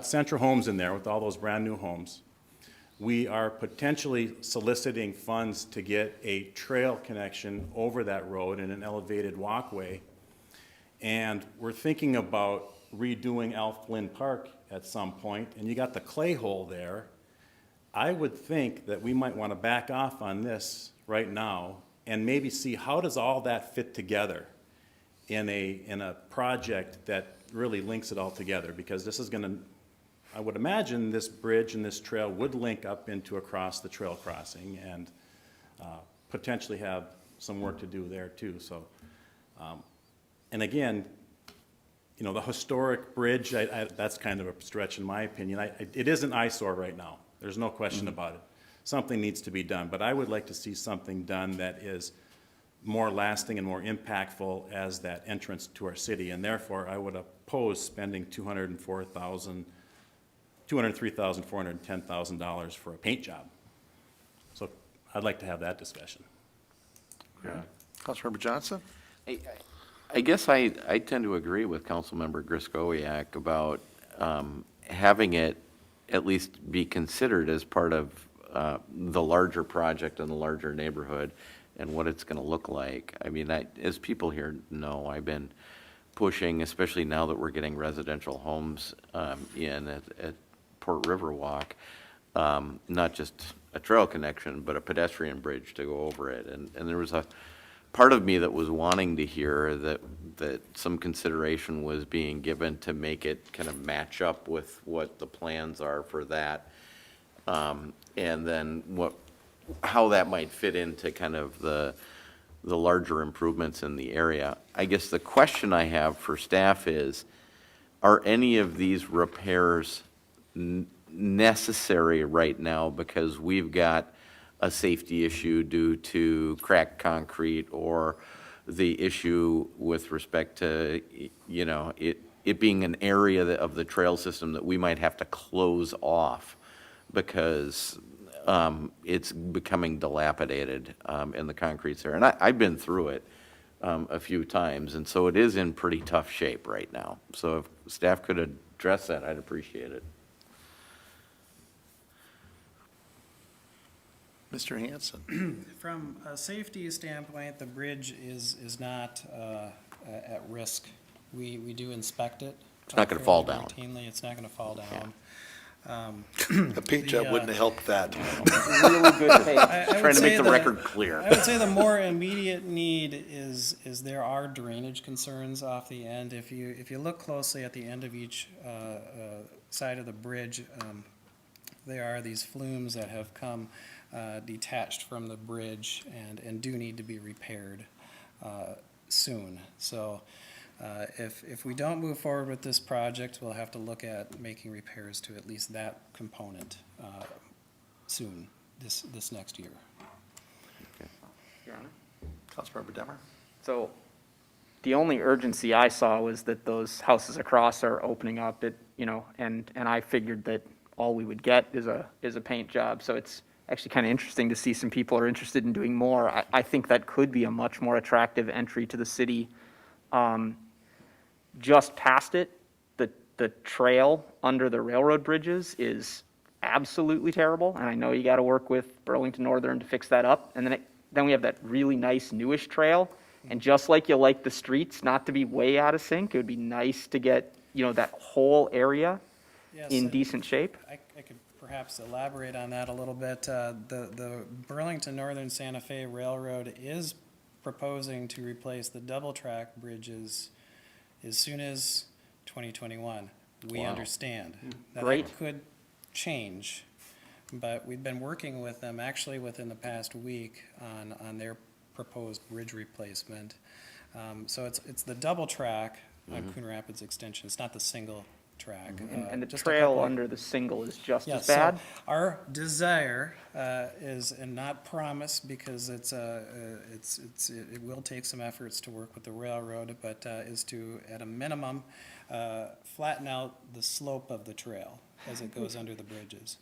Central Homes in there with all those brand-new homes. We are potentially soliciting funds to get a trail connection over that road and an elevated walkway. And we're thinking about redoing Alf Flynn Park at some point, and you got the clay hole there. I would think that we might want to back off on this right now and maybe see how does all that fit together in a project that really links it all together, because this is going to, I would imagine this bridge and this trail would link up into across the trail crossing and potentially have some work to do there too. So, and again, you know, the historic bridge, that's kind of a stretch in my opinion. It is an eyesore right now. There's no question about it. Something needs to be done, but I would like to see something done that is more lasting and more impactful as that entrance to our city, and therefore I would oppose spending $203,410,000 for a paint job. So I'd like to have that discussion. Councilmember Johnson? I guess I tend to agree with Councilmember Griskowiak about having it at least be considered as part of the larger project in the larger neighborhood and what it's going to look like. I mean, as people here know, I've been pushing, especially now that we're getting residential homes in at Port Riverwalk, not just a trail connection, but a pedestrian bridge to go over it. And there was a part of me that was wanting to hear that some consideration was being given to make it kind of match up with what the plans are for that. And then how that might fit into kind of the larger improvements in the area. I guess the question I have for staff is, are any of these repairs necessary right now because we've got a safety issue due to cracked concrete, or the issue with respect to, you know, it being an area of the trail system that we might have to close off because it's becoming dilapidated and the concrete's there. And I've been through it a few times, and so it is in pretty tough shape right now. So if staff could address that, I'd appreciate it. Mr. Hanson? From a safety standpoint, the bridge is not at risk. We do inspect it. It's not gonna fall down. Routinely, it's not gonna fall down. A paint job wouldn't have helped that. Really good paint. I would Trying to say make the that- record clear. I would say the more immediate need is there are drainage concerns off the end. If you look closely at the end of each side of the bridge, there are these flumes that have come detached from the bridge and do need to be repaired soon. So if we don't move forward with this project, we'll have to look at making repairs to at least that component soon, this next year. Your Honor? Councilmember Demmer? So the only urgency I saw was that those houses across are opening up, and I figured that all we would get is a paint job. So it's actually kind of interesting to see some people are interested in doing more. I think that could be a much more attractive entry to the city. Just past it, the trail under the railroad bridges is absolutely terrible, and I know you got to work with Burlington Northern to fix that up. And then we have that really nice newish trail, and just like you like the streets not to be way out of sync, it would be nice to get that whole area Yes, in decent shape. I could perhaps elaborate on that a little bit. The Burlington Northern Santa Fe Railroad is proposing to replace the double track bridges as soon as 2021. We Wow. understand. Now, Great. that could change, but we've been working with them actually within the past week on their proposed bridge replacement. So it's the double track on Coon Rapids Extension. It's not the single track. And the Just a trail couple- under the single is just Yeah, as so bad? our desire is, and not promise, because it will take some efforts to work with the railroad, but is to, at a minimum, flatten out the slope of the trail as it goes under the bridges.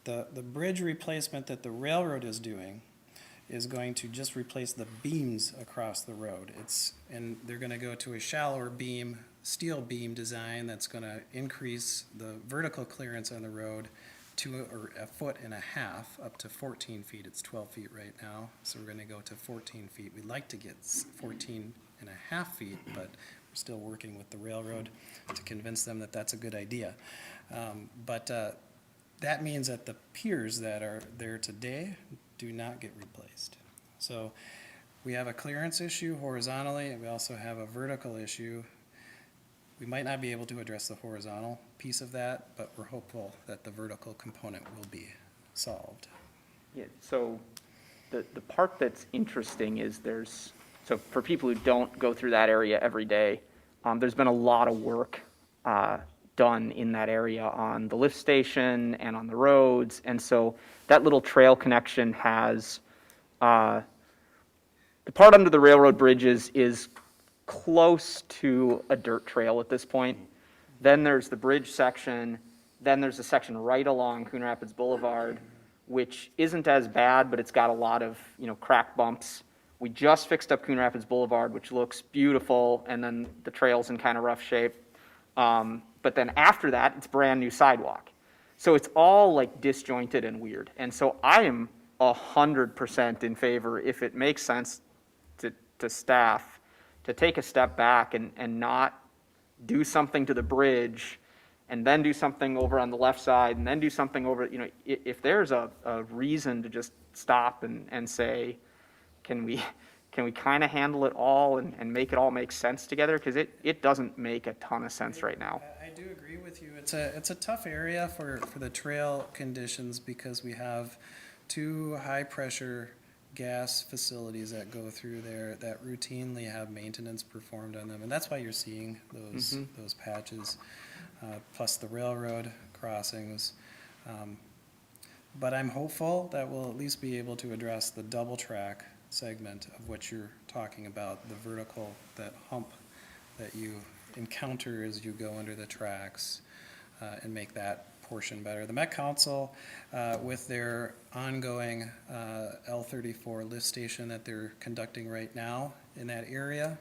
The bridge replacement that the railroad is doing is going to just replace the beams across the road. And they're gonna go to a shallower beam, steel beam design that's gonna increase the vertical clearance on the road to 1.5 foot, up to 14 feet. It's 12 feet right now, so we're gonna go to 14 feet. We'd like to get 14.5 feet, but we're still working with the railroad to convince them that that's a good idea. But that means that the piers that are there today do not get replaced. So we have a clearance issue horizontally, and we also have a vertical issue. We might not be able to address the horizontal piece of that, but we're hopeful that the vertical component will be solved. Yeah, so the part that's interesting is so for people who don't go through that area every day, there's been a lot of work done in that area on the lift station and on the roads. And so that little trail connection has, the part under the railroad bridges is close to a dirt trail at this point. Then there's the bridge section. Then there's a section right along Coon Rapids Boulevard, which isn't as bad, but it's got a lot of, crack bumps. We just fixed up Coon Rapids Boulevard, which looks beautiful, and then the trail's in kind of rough shape. But then after that, it's brand new sidewalk. So it's all like disjointed and weird. And so I am 100% in favor, if it makes sense to staff, to take a step back and not do something to the bridge and then do something over on the left side and then do something over, if there's a reason to just stop and say, can we kind of handle it all and make it all make sense together? Because it doesn't make a ton of sense right now. I do agree with you. It's a tough area for the trail conditions because we have two high-pressure gas facilities that go through there that routinely have maintenance performed on them. And that's why you're seeing those patches, plus the railroad crossings. But I'm hopeful that we'll at least be able to address the double track segment of what you're talking about, the vertical, that hump that you encounter as you go under the tracks, and make that portion better. The Met Council, with their ongoing L34 lift station that they're conducting right now in that area,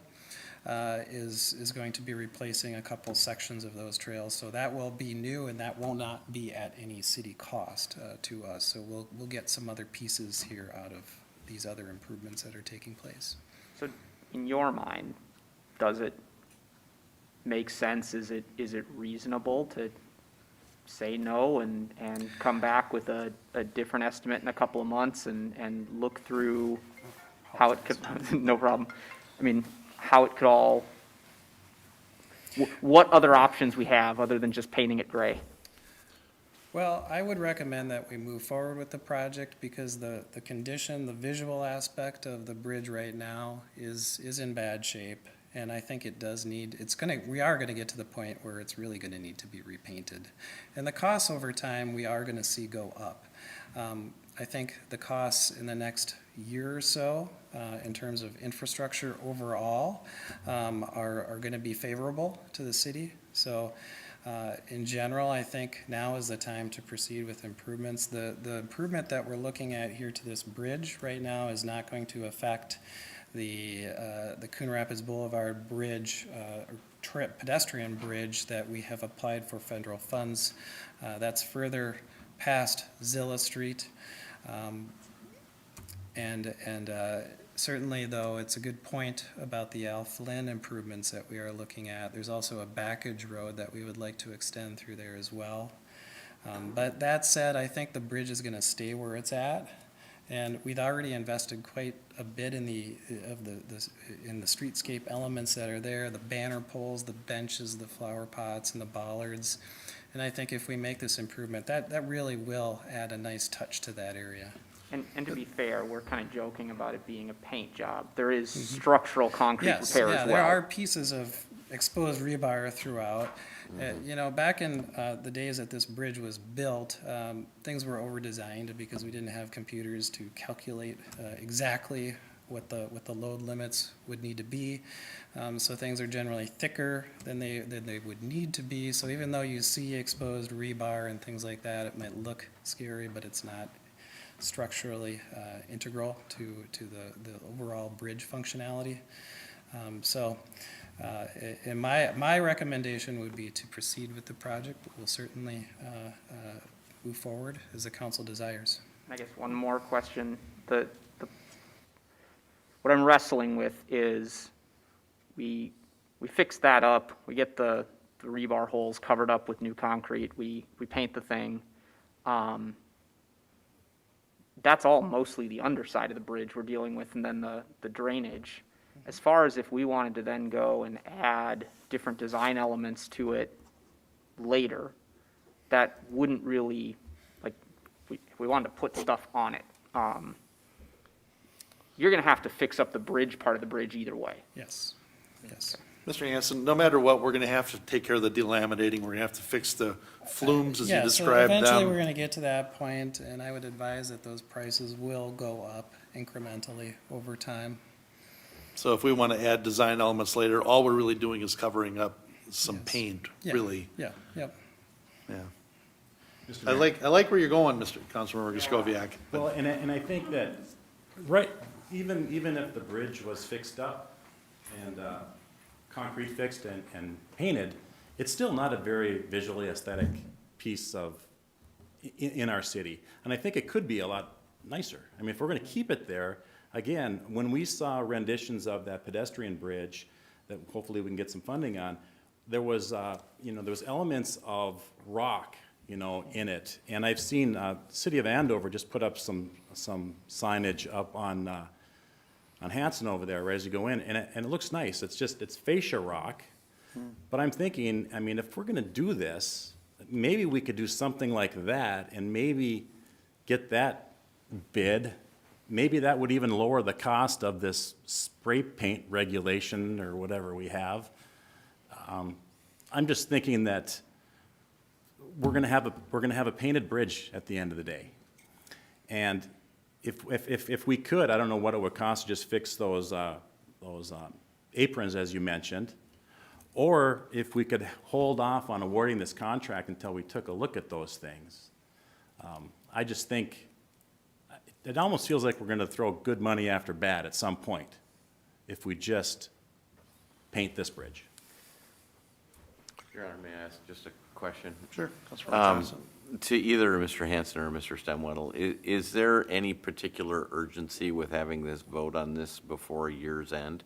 is going to be replacing a couple sections of those trails. So that will be new, and that will not be at any city cost to us. So we'll get some other pieces here out of these other improvements that are taking place. So in your mind, does it make sense? Is it reasonable to say no and come back with a different estimate in a couple of months and look through how it could, no problem. I mean, how it could all, what other options we have other than just painting it gray? Well, I would recommend that we move forward with the project because the condition, the visual aspect of the bridge right now is in bad shape. And I think it does need, we are gonna get to the point where it's really gonna need to be repainted. And the costs over time, we are gonna see go up. I think the costs in the next year or so, in terms of infrastructure overall, are gonna be favorable to the city. So in general, I think now is the time to proceed with improvements. The improvement that we're looking at here to this bridge right now is not going to affect the Coon Rapids Boulevard Bridge, pedestrian bridge that we have applied for federal funds. That's further past Zilla Street. Certainly, though, it's a good point about the Al Flynn improvements that we are looking at. There's also a backage road that we would like to extend through there as well. But that said, I think the bridge is going to stay where it's at. And we'd already invested quite a bit in the streetscape elements that are there, the banner poles, the benches, the flower pots, and the bollards. And I think if we make this improvement, that really will add a nice touch to that area. And to be fair, we're kind of joking about it being a paint job. There is structural concrete Yes, repair yeah, as there well. are pieces of exposed rebar throughout. You know, back in the days that this bridge was built, things were over-designed because we didn't have computers to calculate exactly what the load limits would need to be. So things are generally thicker than they would need to be. So even though you see exposed rebar and things like that, it might look scary, but it's not structurally integral to the overall bridge functionality. And my recommendation would be to proceed with the project, but we'll certainly move forward as the council desires. I guess one more question. What I'm wrestling with is we fix that up, we get the rebar holes covered up with new concrete, we paint the thing. That's all mostly the underside of the bridge we're dealing with, and then the drainage. As far as if we wanted to then go and add different design elements to it later, that wouldn't really, like, if we wanted to put stuff on it, you're gonna have to fix up the bridge part of the bridge either way. Yes, yes. Mr. Hanson, no matter what, we're going to have to take care of the delaminating. We're going to have to fix the flumes as you Yeah, so described eventually we're them. gonna get to that point, and I would advise that those prices will go up incrementally over time. So if we want to add design elements later, all we're really doing is covering up some Yes. paint, Yeah, really. Yeah, yep. Yeah. Mr. I Mayor. like where you're going, Mr. Councilmember Griscoviac. Well, and I think that, right, even if the bridge was fixed up and concrete fixed and painted, it's still not a very visually aesthetic piece of, in our city. And I think it could be a lot nicer. I mean, if we're gonna keep it there, again, when we saw renditions of that pedestrian bridge that hopefully we can get some funding on, there was, there was elements of rock, in it. And I've seen, City of Andover just put up some signage up on Hanson over there, right as you go in, and it looks nice. It's fascia rock. But I'm thinking, I mean, if we're gonna do this, maybe we could do something like that and maybe get that bid. Maybe that would even lower the cost of this spray paint regulation or whatever we have. I'm just thinking that we're gonna have a painted bridge at the end of the day. And if we could, I don't know what it would cost to just fix those aprons, as you mentioned, or if we could hold off on awarding this contract until we took a look at those things. I just think, it almost feels like we're gonna throw good money after bad at some point if we just paint this bridge. Your Honor, may I ask just a question? Sure, Councilmember Um, Johnson. To either Mr. Hanson or Mr. Stemwedel, is there any particular urgency with having this vote on this before year's end?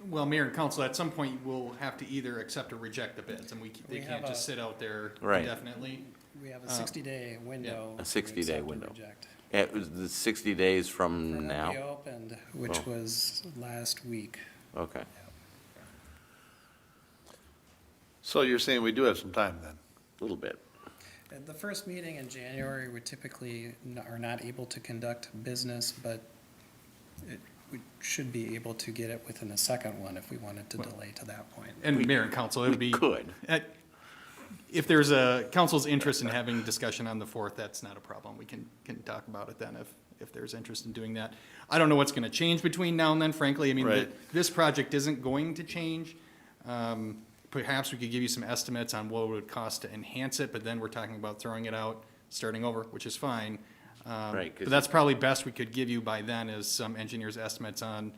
Well, Mayor and Council, at some point, we'll have to either accept or reject the bids, and they We can't have just a- sit out there Right. indefinitely. We have a 60-day window. A to 60-day accept or window. reject. It was the 60 days For from when now? we opened, which Oh. was last week. Okay. So you're saying we do have some time then? A little bit. At the first meeting in January, we typically are not able to conduct business, but we should be able to get it within the second one if we wanted to delay to that point. And Mayor and Council, it'll be. Could. If there's a council's interest in having discussion on the 4th, that's not a problem. We can talk about it then if there's interest in doing that. I don't know what's gonna change between now and then, frankly. I mean, Right. this project isn't going to change. Perhaps we could give you some estimates on what it would cost to enhance it, but then we're talking about throwing it out, starting over, which is fine. Right, 'cause But that's probably best we could give you by then is some engineer's estimates on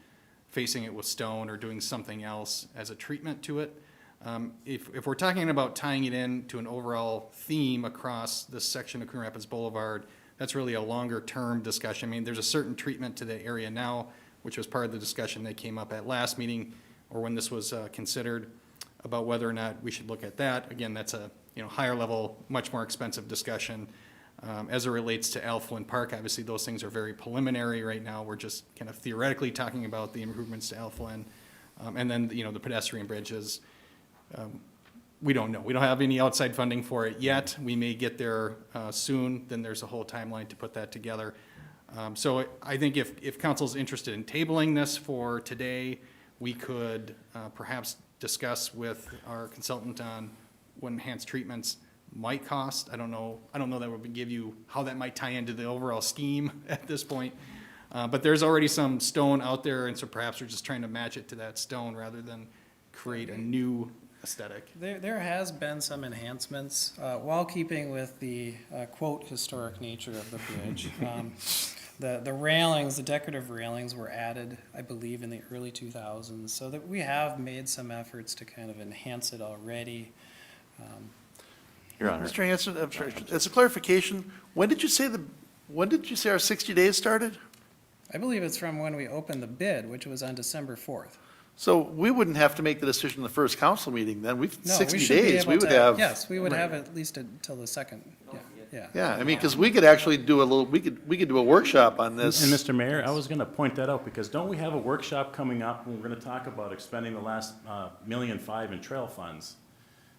facing it with stone or doing something else as a treatment to it. If we're talking about tying it in to an overall theme across this section of Coon Rapids Boulevard, that's really a longer-term discussion. I mean, there's a certain treatment to the area now, which was part of the discussion that came up at last meeting, or when this was considered, about whether or not we should look at that. Again, that's a, higher level, much more expensive discussion. As it relates to Alflin Park, obviously, those things are very preliminary right now. We're just kind of theoretically talking about the improvements to Alflin. And then, the pedestrian bridges, we don't know. We don't have any outside funding for it yet. We may get there soon, then there's a whole timeline to put that together. So I think if council's interested in tabling this for today, we could perhaps discuss with our consultant on what enhanced treatments might cost. I don't know that would give you how that might tie into the overall scheme at this point. But there's already some stone out there, and so perhaps we're just trying to match it to that stone rather than create a new aesthetic. There has been some enhancements, while keeping with the, quote, historic nature of the bridge. The railings, the decorative railings were added, I believe, in the early 2000s, so that we have made some efforts to kind of enhance it already. Your Honor. Mr. Hanson, I'm sorry, as a clarification, when did you say our 60 days started? I believe it's from when we opened the bid, which was on December 4th. So we wouldn't have to make the decision in the first council meeting then. No, 60 we should be days, able we would to- have. Yes, we would have at least until the second, yeah. Yeah, I mean, because we could actually do we could do a workshop on this. And Mr. Mayor, I was going to point that out, because don't we have a workshop coming up, and we're going to talk about expending the last $1.5 million in trail funds?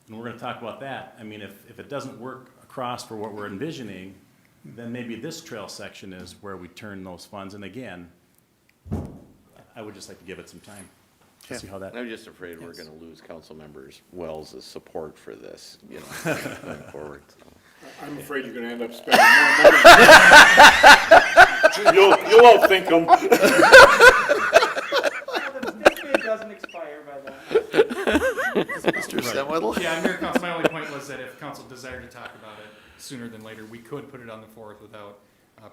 And we're going to talk about that. I mean, if it doesn't work across for what we're envisioning, then maybe this trail section is where we turn those funds. And again, I would just like to give it some time to see how that. I'm just afraid we're gonna lose council members Wells' support for this, going forward. So. I'm afraid you're gonna end up spending more money. You'll outthink them. This bid doesn't expire by then. Mr. Stemwedel? Yeah, I'm here, council. My only point was that if council desired to talk about it sooner than later, we could put it on the 4th without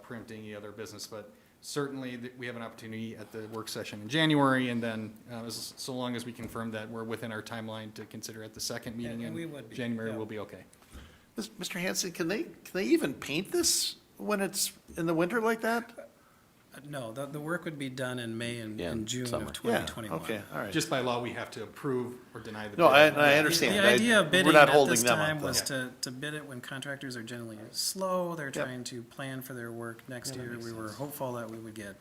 preempting any other business. But certainly, we have an opportunity at the work session in January, and then so long as we confirm that we're within our timeline to consider at the second meeting and we in would be, January, yeah. we'll be okay. Mr. Hanson, can they even paint this when it's in the winter like that? No, the work would be done in May and Yeah, and June summer. of Yeah, 2021. okay, all right. Just by law, we have to approve or deny the bid. No, I understand. The idea of bidding We're not at holding this them time up, was though. to bid it when contractors are generally slow, they're Yep. trying to plan for their work next year. We were hopeful that we would get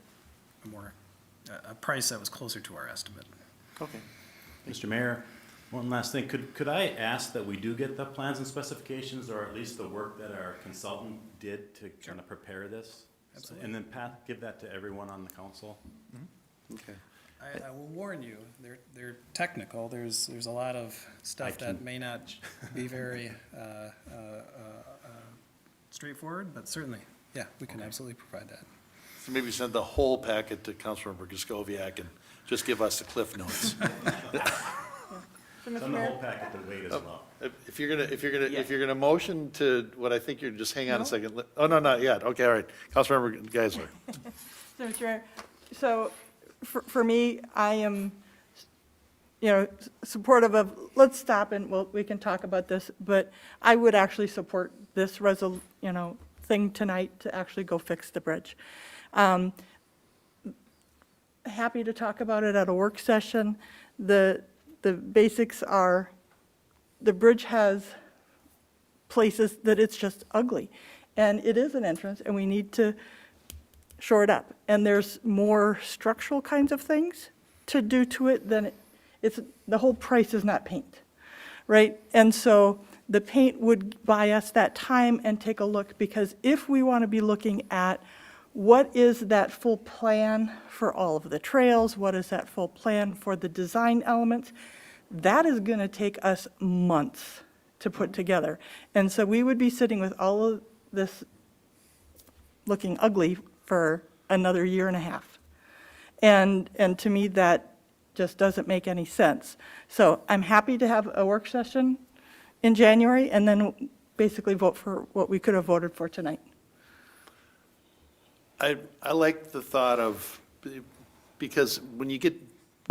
a price that was closer to our estimate. Okay. Mr. Mayor, one last thing. Could I ask that we do get the plans and specifications, or at least the work that our consultant did to kind of prepare this? Absolutely. And then Pat, give that to everyone on the council? Okay. I will warn you, they're technical. There's a lot of stuff that may not be very straightforward, but certainly, yeah, we can absolutely provide that. So maybe send the whole packet to Councilmember Griscoviac and just give us the cliff notes. Send the whole packet to Wade as well. If you're gonna motion to what I think you're, just hang on a second. Oh, no, not yet. Okay, all right. Councilmember Geisler. So, Mr. Mayor, so for me, I am, supportive of, let's stop and we can talk about this, but I would actually support this thing tonight to actually go fix the bridge. Happy to talk about it at a work session. The basics are, the bridge has places that it's just ugly. And it is an entrance, and we need to shore it up. And there's more structural kinds of things to do to it than the whole price is not paint, right? And so the paint would buy us that time and take a look, because if we want to be looking at what is that full plan for all of the trails, what is that full plan for the design elements, that is going to take us months to put together. And so we would be sitting with all of this looking ugly for another year and a half. And to me, that just doesn't make any sense. So I'm happy to have a work session in January and then basically vote for what we could have voted for tonight. I like the thought of, because when you get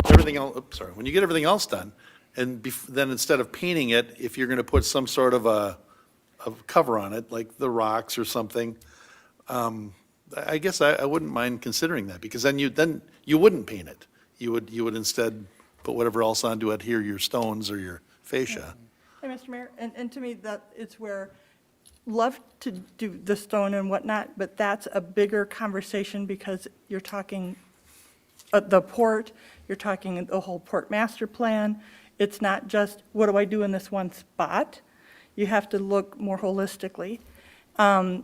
everything else done, and then instead of painting it, if you're going to put some sort of a cover on it, like the rocks or something, I guess I wouldn't mind considering that, because then you wouldn't paint it. You would instead put whatever else on to adhere your stones or your fascia. Hey, Mr. Mayor, and to me, that it's where, love to do the stone and whatnot, but that's a bigger conversation, because you're talking the port, you're talking the whole port master plan. It's not just, what do I do in this one spot? You have to look more holistically. And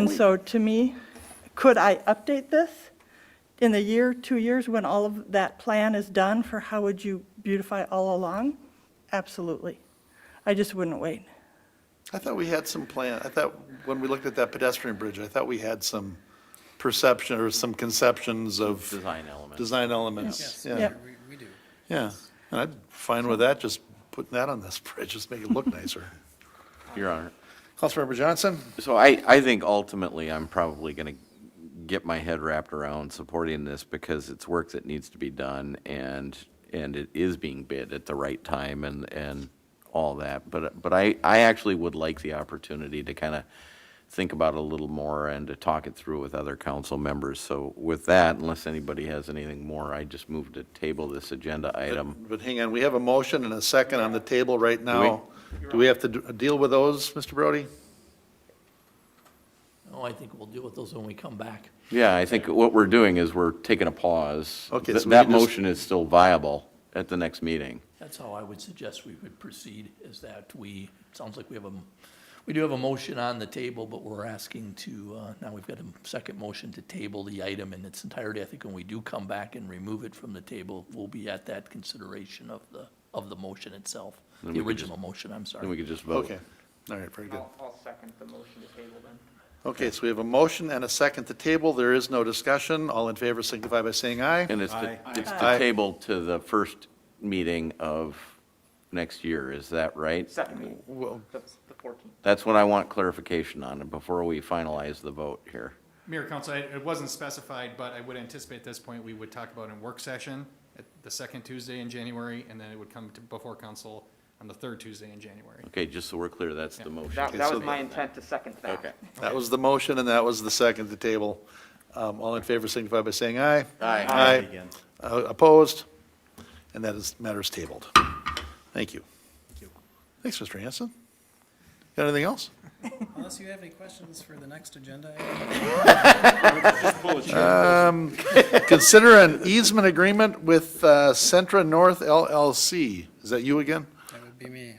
so to me, could I update this in the year, 2 years, when all of that plan is done for how would you beautify all along? Absolutely. I just wouldn't wait. I thought we had some plan, I thought, when we looked at that pedestrian bridge, I thought we had some perception or some conceptions of Design element. design elements. Yeah, Yeah. We do. yeah. And I'm fine with that, just putting that on this bridge, just make it look nicer. Your Honor. Councilmember Johnson? So I think ultimately I'm probably going to get my head wrapped around supporting this because it's work that needs to be done and it is being bid at the right time and all that. But I actually would like the opportunity to kind of think about it a little more and to talk it through with other council members. So with that, unless anybody has anything more, I just move to table this agenda item. But hang on, we have a motion and a second on the table right now. Do we have to deal with those, Mr. Brody? Oh, I think we'll deal with those when we come back. Yeah, I think what we're doing is we're taking a pause. Okay, so we That can just- motion is still viable at the next meeting. That's how I would suggest we would proceed, is that it sounds like we do have a motion on the table, but we're asking to, now we've got a second motion to table the item in its entirety. I think when we do come back and remove it from the table, we'll be at that consideration of the motion itself, Then the we could original motion, I'm sorry. Then we could just vote. Okay, all right, very good. I'll second the motion to table then. Okay, so we have a motion and a second to table. There is no discussion. All in favor signify by saying aye. And it's to Aye. table to the first meeting of next year, is that right? Second meeting, Well, that's the 14th. That's what I want clarification on before we finalize the vote here. Mayor, Council, it wasn't specified, but I would anticipate at this point, we would talk about in work session at the second Tuesday in January, and then it would come to before council on the third Tuesday in January. Okay, just so we're clear, that's the motion. That so- was my intent to second that. Okay. that was the motion and that was the second to table. All in favor signify by saying aye. Aye. Aye. Again. Opposed? And that is, matter is tabled. Thank you. Thanks, Mr. Hanson. Got anything else? Unless you have any questions for the next agenda. Consider an easement agreement with Centra North LLC. Is that you again? That would be me.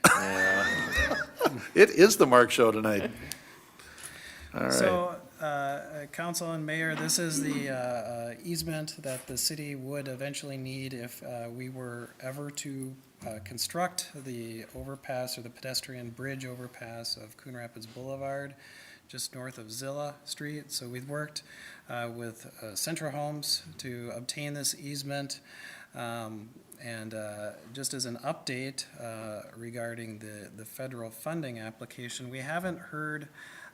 It is the Mark Show tonight. All right. So, council and mayor, this is the easement that the city would eventually need if we were ever to construct the overpass or the pedestrian bridge overpass of Coon Rapids Boulevard, just north of Zilla Street. So we've worked with Centra Homes to obtain this easement. And just as an update regarding the federal funding application, we haven't heard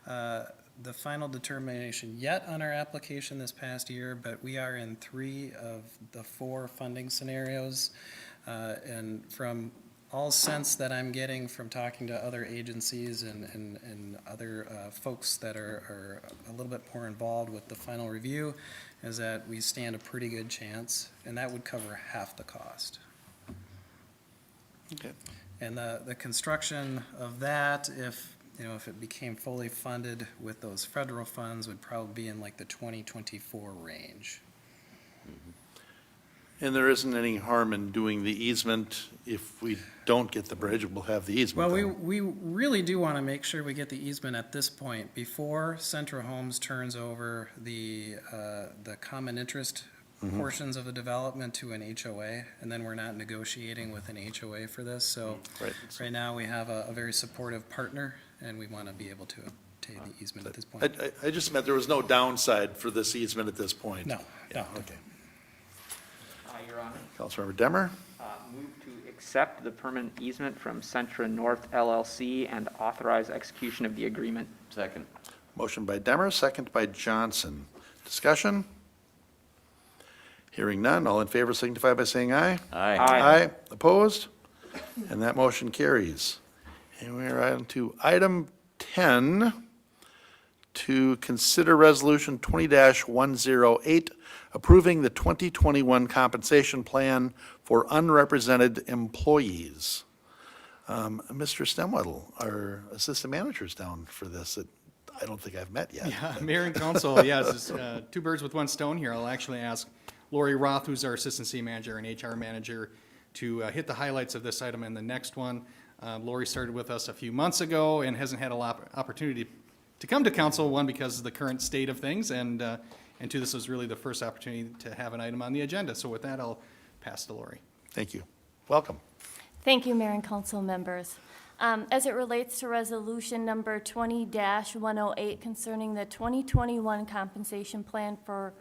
the final determination yet on our application this past year, but we are in 3 of the 4 funding scenarios. And from all sense that I'm getting from talking to other agencies and other folks that are a little bit more involved with the final review, is that we stand a pretty good chance, and that would cover half the cost. Okay. And the construction of that, if it became fully funded with those federal funds, would probably be in like the 2024 range. And there isn't any harm in doing the easement. If we don't get the bridge, we'll have the easement. Well, then. we really do want to make sure we get the easement at this point before Centra Homes turns over the common interest portions of the development to an HOA, and then we're not negotiating with an HOA for this. So Right. right now, we have a very supportive partner, and we want to be able to obtain the easement at this point. I just meant there was no downside for this easement at this point. No, Yeah, no. okay. Your Honor, Councilmember Demmer? move to accept the permanent easement from Centra North LLC and authorize execution of the agreement. Second. Motion by Demmer, second by Johnson. Discussion? Hearing none, all in favor signify by saying aye. Aye. Aye. Opposed? And that motion carries. And we are on to item 10, to consider Resolution 20-108, approving the 2021 compensation plan for unrepresented employees. Mr. Stemwedel, our assistant manager, is down for this that I don't think I've met yet. Yeah, Mayor and Council, yes, it's two birds with one stone here. I'll actually ask Lori Roth, who's our Assistant City Manager and HR Manager, to hit the highlights of this item in the next one. Lori started with us a few months ago and hasn't had a lot of opportunity to come to council, one, because of the current state of things, and And two, this was really the first opportunity to have an item on the agenda. So with that, I'll pass to Lori. Thank you. Welcome. Thank you, Mayor and Council members. As it relates to resolution number 20-108 concerning the 2021 compensation plan for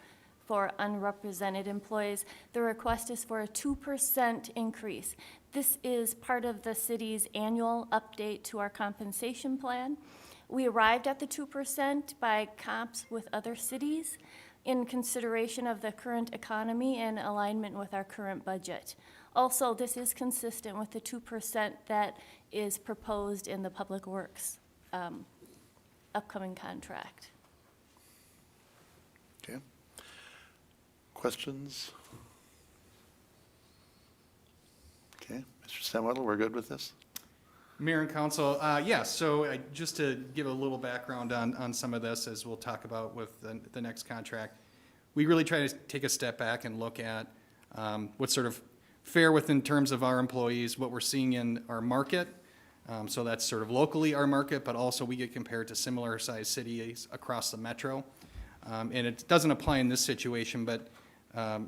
unrepresented employees, the request is for a 2% increase. This is part of the city's annual update to our compensation plan. We arrived at the 2% by comps with other cities in consideration of the current economy and alignment with our current budget. Also, this is consistent with the 2% that is proposed in the Public Works upcoming contract. Okay. Questions? Okay, Mr. Stenwedel, we're good with this? Mayor and Council, yes, so just to give a little background on some of this, as we'll talk about with the next contract, we really try to take a step back and look at what's sort of fair within terms of our employees, what we're seeing in our market. So that's sort of locally our market, but also we get compared to similar sized cities across the metro. And it doesn't apply in this situation, but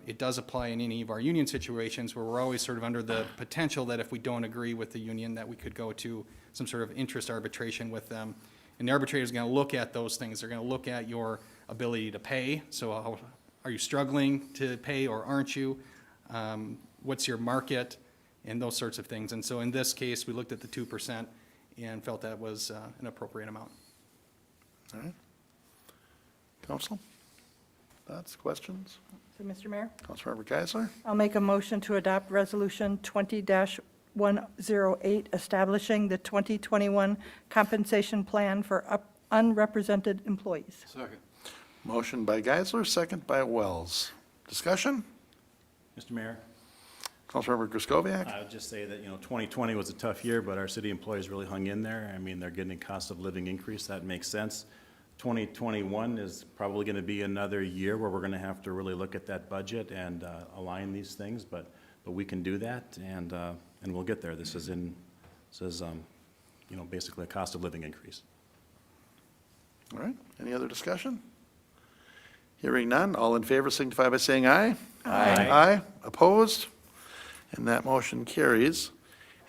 it does apply in any of our union situations where we're always sort of under the potential that if we don't agree with the union, that we could go to some sort of interest arbitration with them. And the arbitrator is going to look at those things. They're going to look at your ability to pay. So are you struggling to pay or aren't you? What's your market? And those sorts of things. And so in this case, we looked at the 2% and felt that was an appropriate amount. All right. Council? Thoughts, questions? So, Mr. Mayor, Councilmember Geisler? I'll make a motion to adopt Resolution 20-108, establishing the 2021 compensation plan for unrepresented employees. Second. Motion by Geisler, second by Wells. Discussion? Mr. Mayor, Councilmember Griscoviac? I would just say that, 2020 was a tough year, but our city employees really hung in there. I mean, they're getting a cost of living increase. That makes sense. 2021 is probably going to be another year where we're going to have to really look at that budget and align these things, but we can do that, and we'll get there. This is basically a cost of living increase. All right, any other discussion? Hearing none, all in favor signify by saying aye. Aye. Aye, opposed? And that motion carries.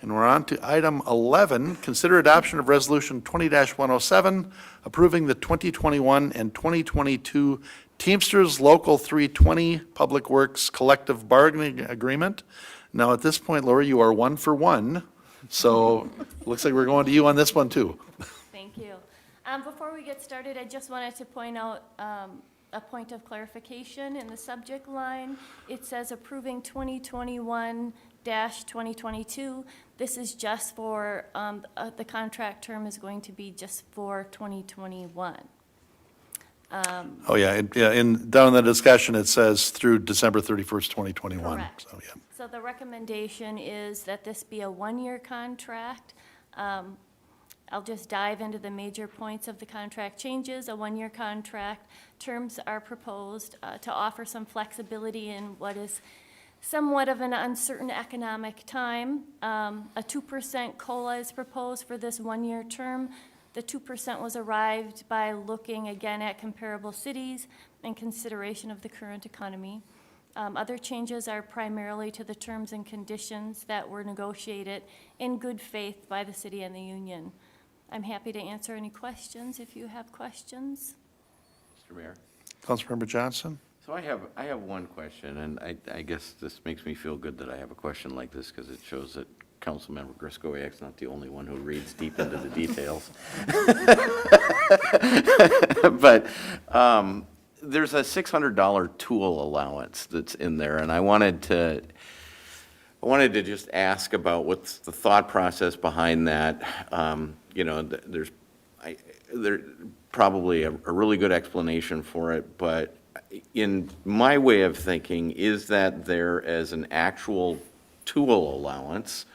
And we're on to item 11, consider adoption of Resolution 20-107, approving the 2021 and 2022 Teamsters Local 320 Public Works Collective Bargaining Agreement. Now, at this point, Lori, you are 1 for 1, so looks like we're going to you on this one, too. Thank you. Before we get started, I just wanted to point out a point of clarification in the subject line. It says approving 2021-2022. This is just for, the contract term is going to be just for 2021. Oh, yeah, down in the discussion, it says through December 31st, 2021. Correct. So, yeah. So the recommendation is that this be a one-year contract. I'll just dive into the major points of the contract changes. A one-year contract. Terms are proposed to offer some flexibility in what is somewhat of an uncertain economic time. A 2% COLA is proposed for this one-year term. The 2% was arrived by looking again at comparable cities and consideration of the current economy. Other changes are primarily to the terms and conditions that were negotiated in good faith by the city and the union. I'm happy to answer any questions if you have questions. Mr. Mayor. Councilmember Johnson? So I have one question, and I guess this makes me feel good that I have a question like this because it shows that Councilmember Griscoviac's not the only one who reads deep into the details. But there's a $600 tool allowance that's in there, and I wanted to just ask about what's the thought process behind that. There's probably a really good explanation for it, but in my way of thinking, is that there as an actual tool allowance,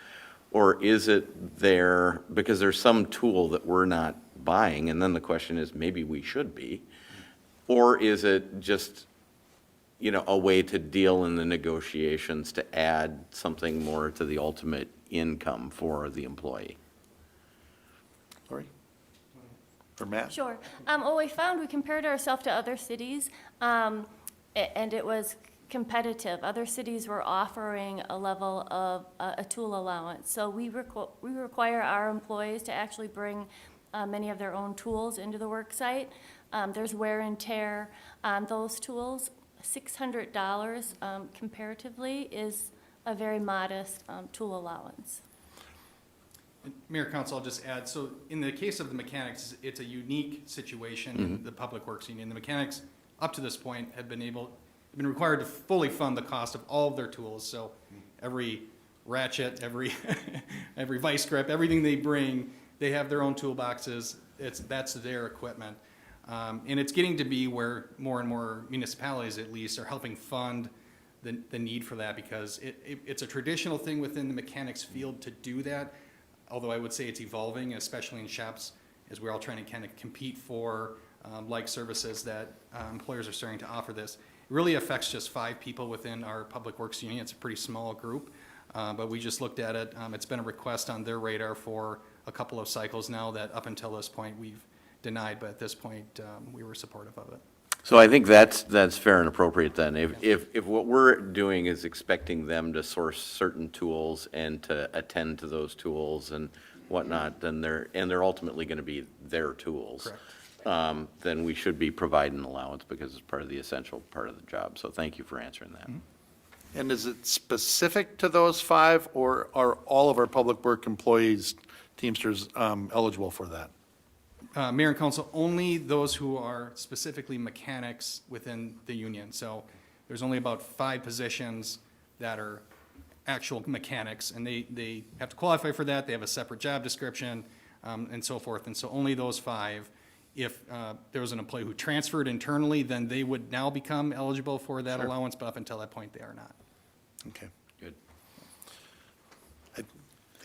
or is it there because there's some tool that we're not buying, and then the question is maybe we should be, or is it just a way to deal in the negotiations to add something more to the ultimate income for the employee? Lori? Or Matt? Sure. What we found, we compared ourselves to other cities, and it was competitive. Other cities were offering a level of a tool allowance. So we require our employees to actually bring many of their own tools into the work site. There's wear and tear on those tools. $600 comparatively is a very modest tool allowance. Mayor, Council, I'll just add, so in the case of the mechanics, it's a unique situation in the Public Works Union. The mechanics, up to this point, have been required to fully fund the cost of all of their tools. So every ratchet, every vice grip, everything they bring, they have their own toolboxes. That's their equipment. And it's getting to be where more and more municipalities, at least, are helping fund the need for that, because it's a traditional thing within the mechanics field to do that. Although I would say it's evolving, especially in shops, as we're all trying to kind of compete for like services that employers are starting to offer this. It really affects just 5 people within our Public Works Union. It's a pretty small group, but we just looked at it. It's been a request on their radar for a couple of cycles now that up until this point we've denied, but at this point we were supportive of it. So I think that's fair and appropriate then. If what we're doing is expecting them to source certain tools and to attend to those tools and whatnot, then they're ultimately going to be their tools. Correct. Then we should be providing an allowance because it's part of the essential part of the job. So thank you for answering that. And is it specific to those 5, or are all of our public work employees, Teamsters, eligible for that? Mayor and Council, only those who are specifically mechanics within the union. So there's only about 5 positions that are actual mechanics, and they have to qualify for that. They have a separate job description, and so forth. And so only those 5. If there was an employee who transferred internally, then they would now become eligible for that allowance, but up until that point, they are not. Okay. Good. I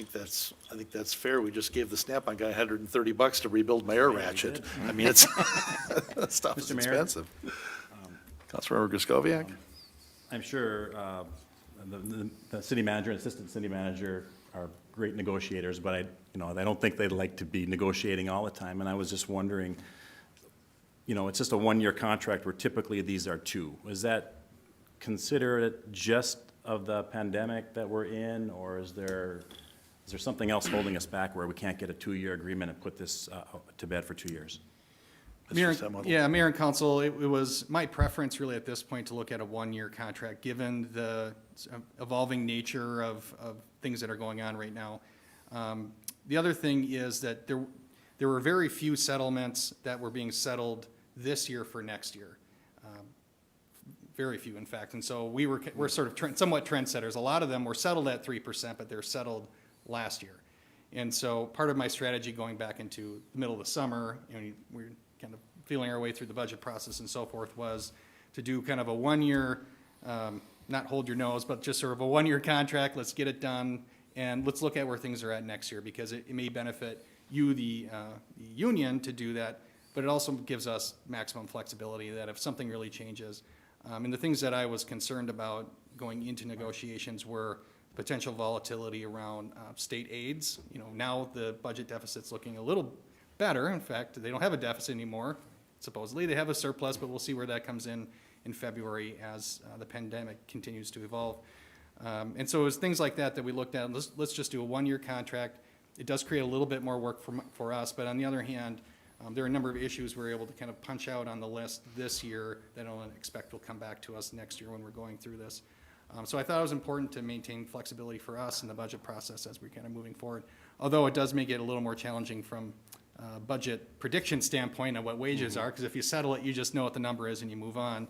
think that's fair. We just gave the Snap-on guy $130 to rebuild my air ratchet. I mean, it's, that stuff is Mr. Mayor? expensive. Councilmember Griscoviac? I'm sure the city manager and assistant city manager are great negotiators, but I don't think they'd like to be negotiating all the time. And I was just wondering, it's just a 1-year contract where typically these are 2. Is that considered just of the pandemic that we're in, or is there something else holding us back where we can't get a 2-year agreement and put this to bed for 2 years? Mayor and Council, it was my preference really at this point to look at a 1-year contract, given the evolving nature of things that are going on right now. The other thing is that there were very few settlements that were being settled this year for next year. Very few, in fact. And so we're sort of somewhat trendsetters. A lot of them were settled at 3%, but they're settled last year. And so part of my strategy going back into the middle of the summer, we're kind of feeling our way through the budget process and so forth, was to do kind of a 1-year, not hold your nose, but just sort of a 1-year contract. Let's get it done, and let's look at where things are at next year, because it may benefit you, the union, to do that, but it also gives us maximum flexibility that if something really changes. And the things that I was concerned about going into negotiations were potential volatility around state aids. Now the budget deficit's looking a little better. In fact, they don't have a deficit anymore. Supposedly, they have a surplus, but we'll see where that comes in February as the pandemic continues to evolve. And so it was things like that we looked at. Let's just do a 1-year contract. It does create a little bit more work for us, but on the other hand, there are a number of issues we're able to kind of punch out on the list this year that I don't expect will come back to us next year when we're going through this. So I thought it was important to maintain flexibility for us in the budget process as we're kind of moving forward. Although it does make it a little more challenging from a budget prediction standpoint of what wages are, because if you settle it, you just know what the number is and you move on.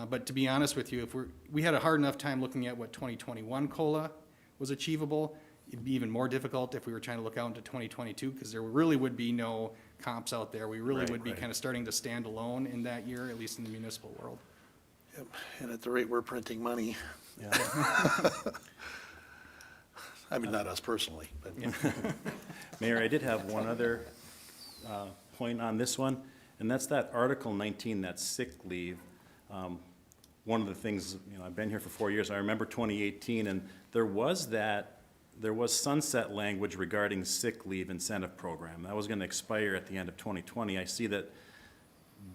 But to be honest with you, if we had a hard enough time looking at what 2021 COLA was achievable, it'd be even more difficult if we were trying to look out into 2022, because there really would be no comps out there. We really would be kind of starting to stand alone in that year, at least in the municipal world. Yep. And at the rate we're printing money. Yeah. I mean, not us personally, but. Mayor, I did have one other point on this one, and that's that Article 19, that sick leave. One of the things, I've been here for 4 years. I remember 2018, and there was that there was sunset language regarding sick leave incentive program. That was going to expire at the end of 2020. I see that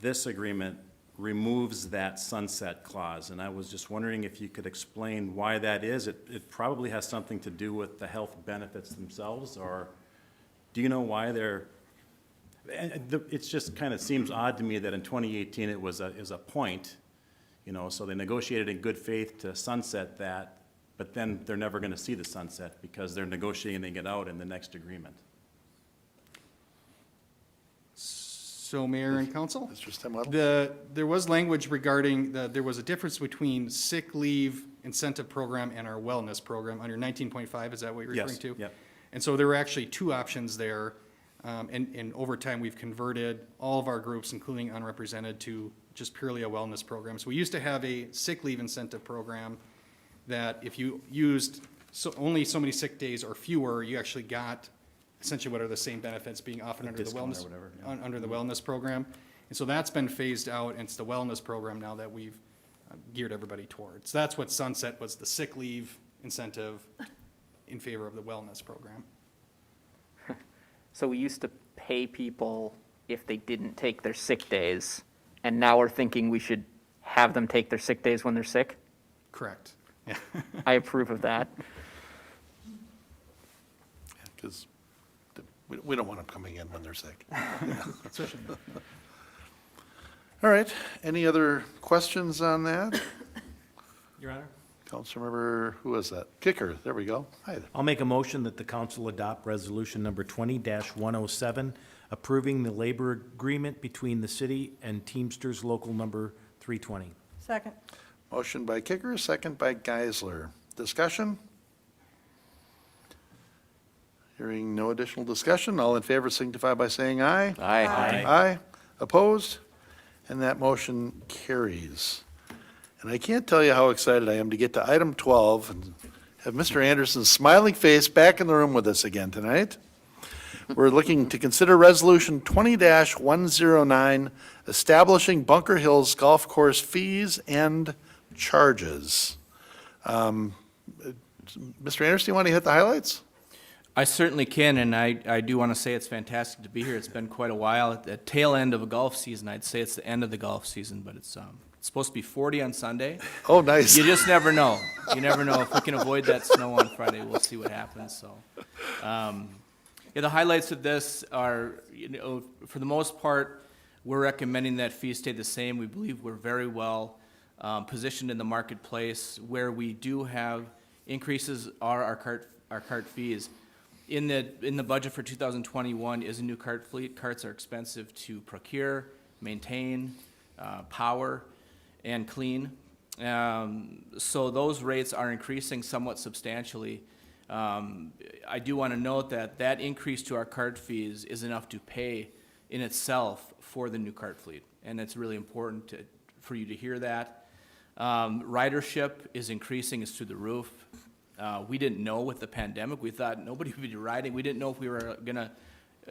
this agreement removes that sunset clause, and I was just wondering if you could explain why that is. It probably has something to do with the health benefits themselves, or do you know why they're, it's just kind of seems odd to me that in 2018 it was a point, you know, so they negotiated in good faith to sunset that, but then they're never going to see the sunset because they're negotiating it out in the next agreement. So Mayor and Council? Mr. Stemwedel? There was language regarding, there was a difference between sick leave incentive program and our wellness program under 19.5, is that what you're referring Yes, to? yep. And so there were actually two options there, and over time, we've converted all of our groups, including unrepresented, to just purely a wellness program. So we used to have a sick leave incentive program that if you used only so many sick days or fewer, you actually got essentially what are the same benefits being offered under the discount or wellness, whatever, yeah. under the wellness program. And so that's been phased out, and it's the wellness program now that we've geared everybody towards. That's what sunset was, the sick leave incentive in favor of the wellness program. So we used to pay people if they didn't take their sick days, and now we're thinking we should have them take their sick days when they're sick? Correct. Yeah. I approve of that. Because we don't want them coming in when they're sick. All right, any other questions on that? Your Honor? Councilmember, who was that? Kicker, there we go. Hi. I'll make a motion that the council adopt resolution number 20-107, approving the labor agreement between the city and Teamsters Local Number 320. Second. Motion by Kicker, second by Geisler. Discussion? Hearing no additional discussion, all in favor signify by saying aye. Aye. Aye. Opposed? And that motion carries. And I can't tell you how excited I am to get to item 12 and have Mr. Anderson's smiling face back in the room with us again tonight. We're looking to consider Resolution 20-109, establishing Bunker Hills Golf Course fees and charges. Mr. Anderson, you want to hit the highlights? I certainly can, and I do want to say it's fantastic to be here. It's been quite a while. At the tail end of a golf season, I'd say it's the end of the golf season, but it's supposed to be 40 on Sunday. Oh, nice. You just never know. You never know. If we can avoid that snow on Friday, we'll see what happens. So, yeah, the highlights of this are, for the most part, we're recommending that fees stay the same. We believe we're very well positioned in the marketplace. Where we do have increases are our cart fees. In the budget for 2021 is a new cart fleet. Carts are expensive to procure, maintain, power, and clean. So those rates are increasing somewhat substantially. I do want to note that increase to our cart fees is enough to pay in itself for the new cart fleet, and it's really important for you to hear that. Ridership is increasing, it's through the roof. We didn't know with the pandemic. We thought nobody would be riding. We didn't know if we were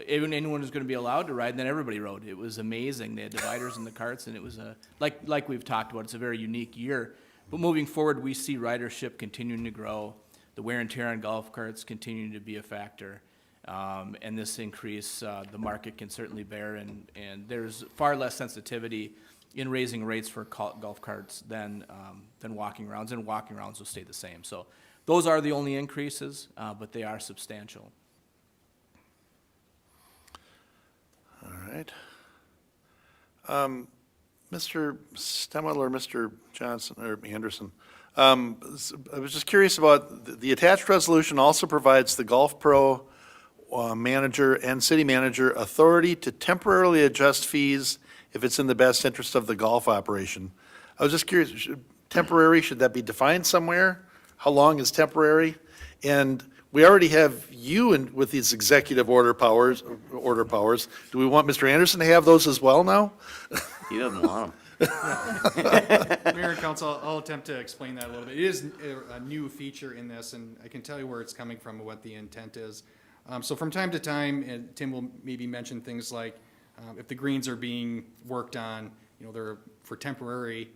even anyone was going to be allowed to ride, and then everybody rode. It was amazing. They had dividers in the carts, and it was like we've talked about, it's a very unique year. But moving forward, we see ridership continuing to grow. The wear and tear on golf carts continuing to be a factor. And this increase, the market can certainly bear, and there's far less sensitivity in raising rates for golf carts than walking rounds, and walking rounds will stay the same. So those are the only increases, but they are substantial. All right. Mr. Stemwedel or Mr. Johnson or Anderson, I was just curious about the attached resolution also provides the golf pro manager and city manager authority to temporarily adjust fees if it's in the best interest of the golf operation. I was just curious, temporary, should that be defined somewhere? How long is temporary? And we already have you with these executive order powers. Do we want Mr. Anderson to have those as well now? He doesn't want them. Mayor and Council, I'll attempt to explain that a little bit. It is a new feature in this, and I can tell you where it's coming from and what the intent is. So from time to time, and Tim will maybe mention things like if the greens are being worked on, they're for temporary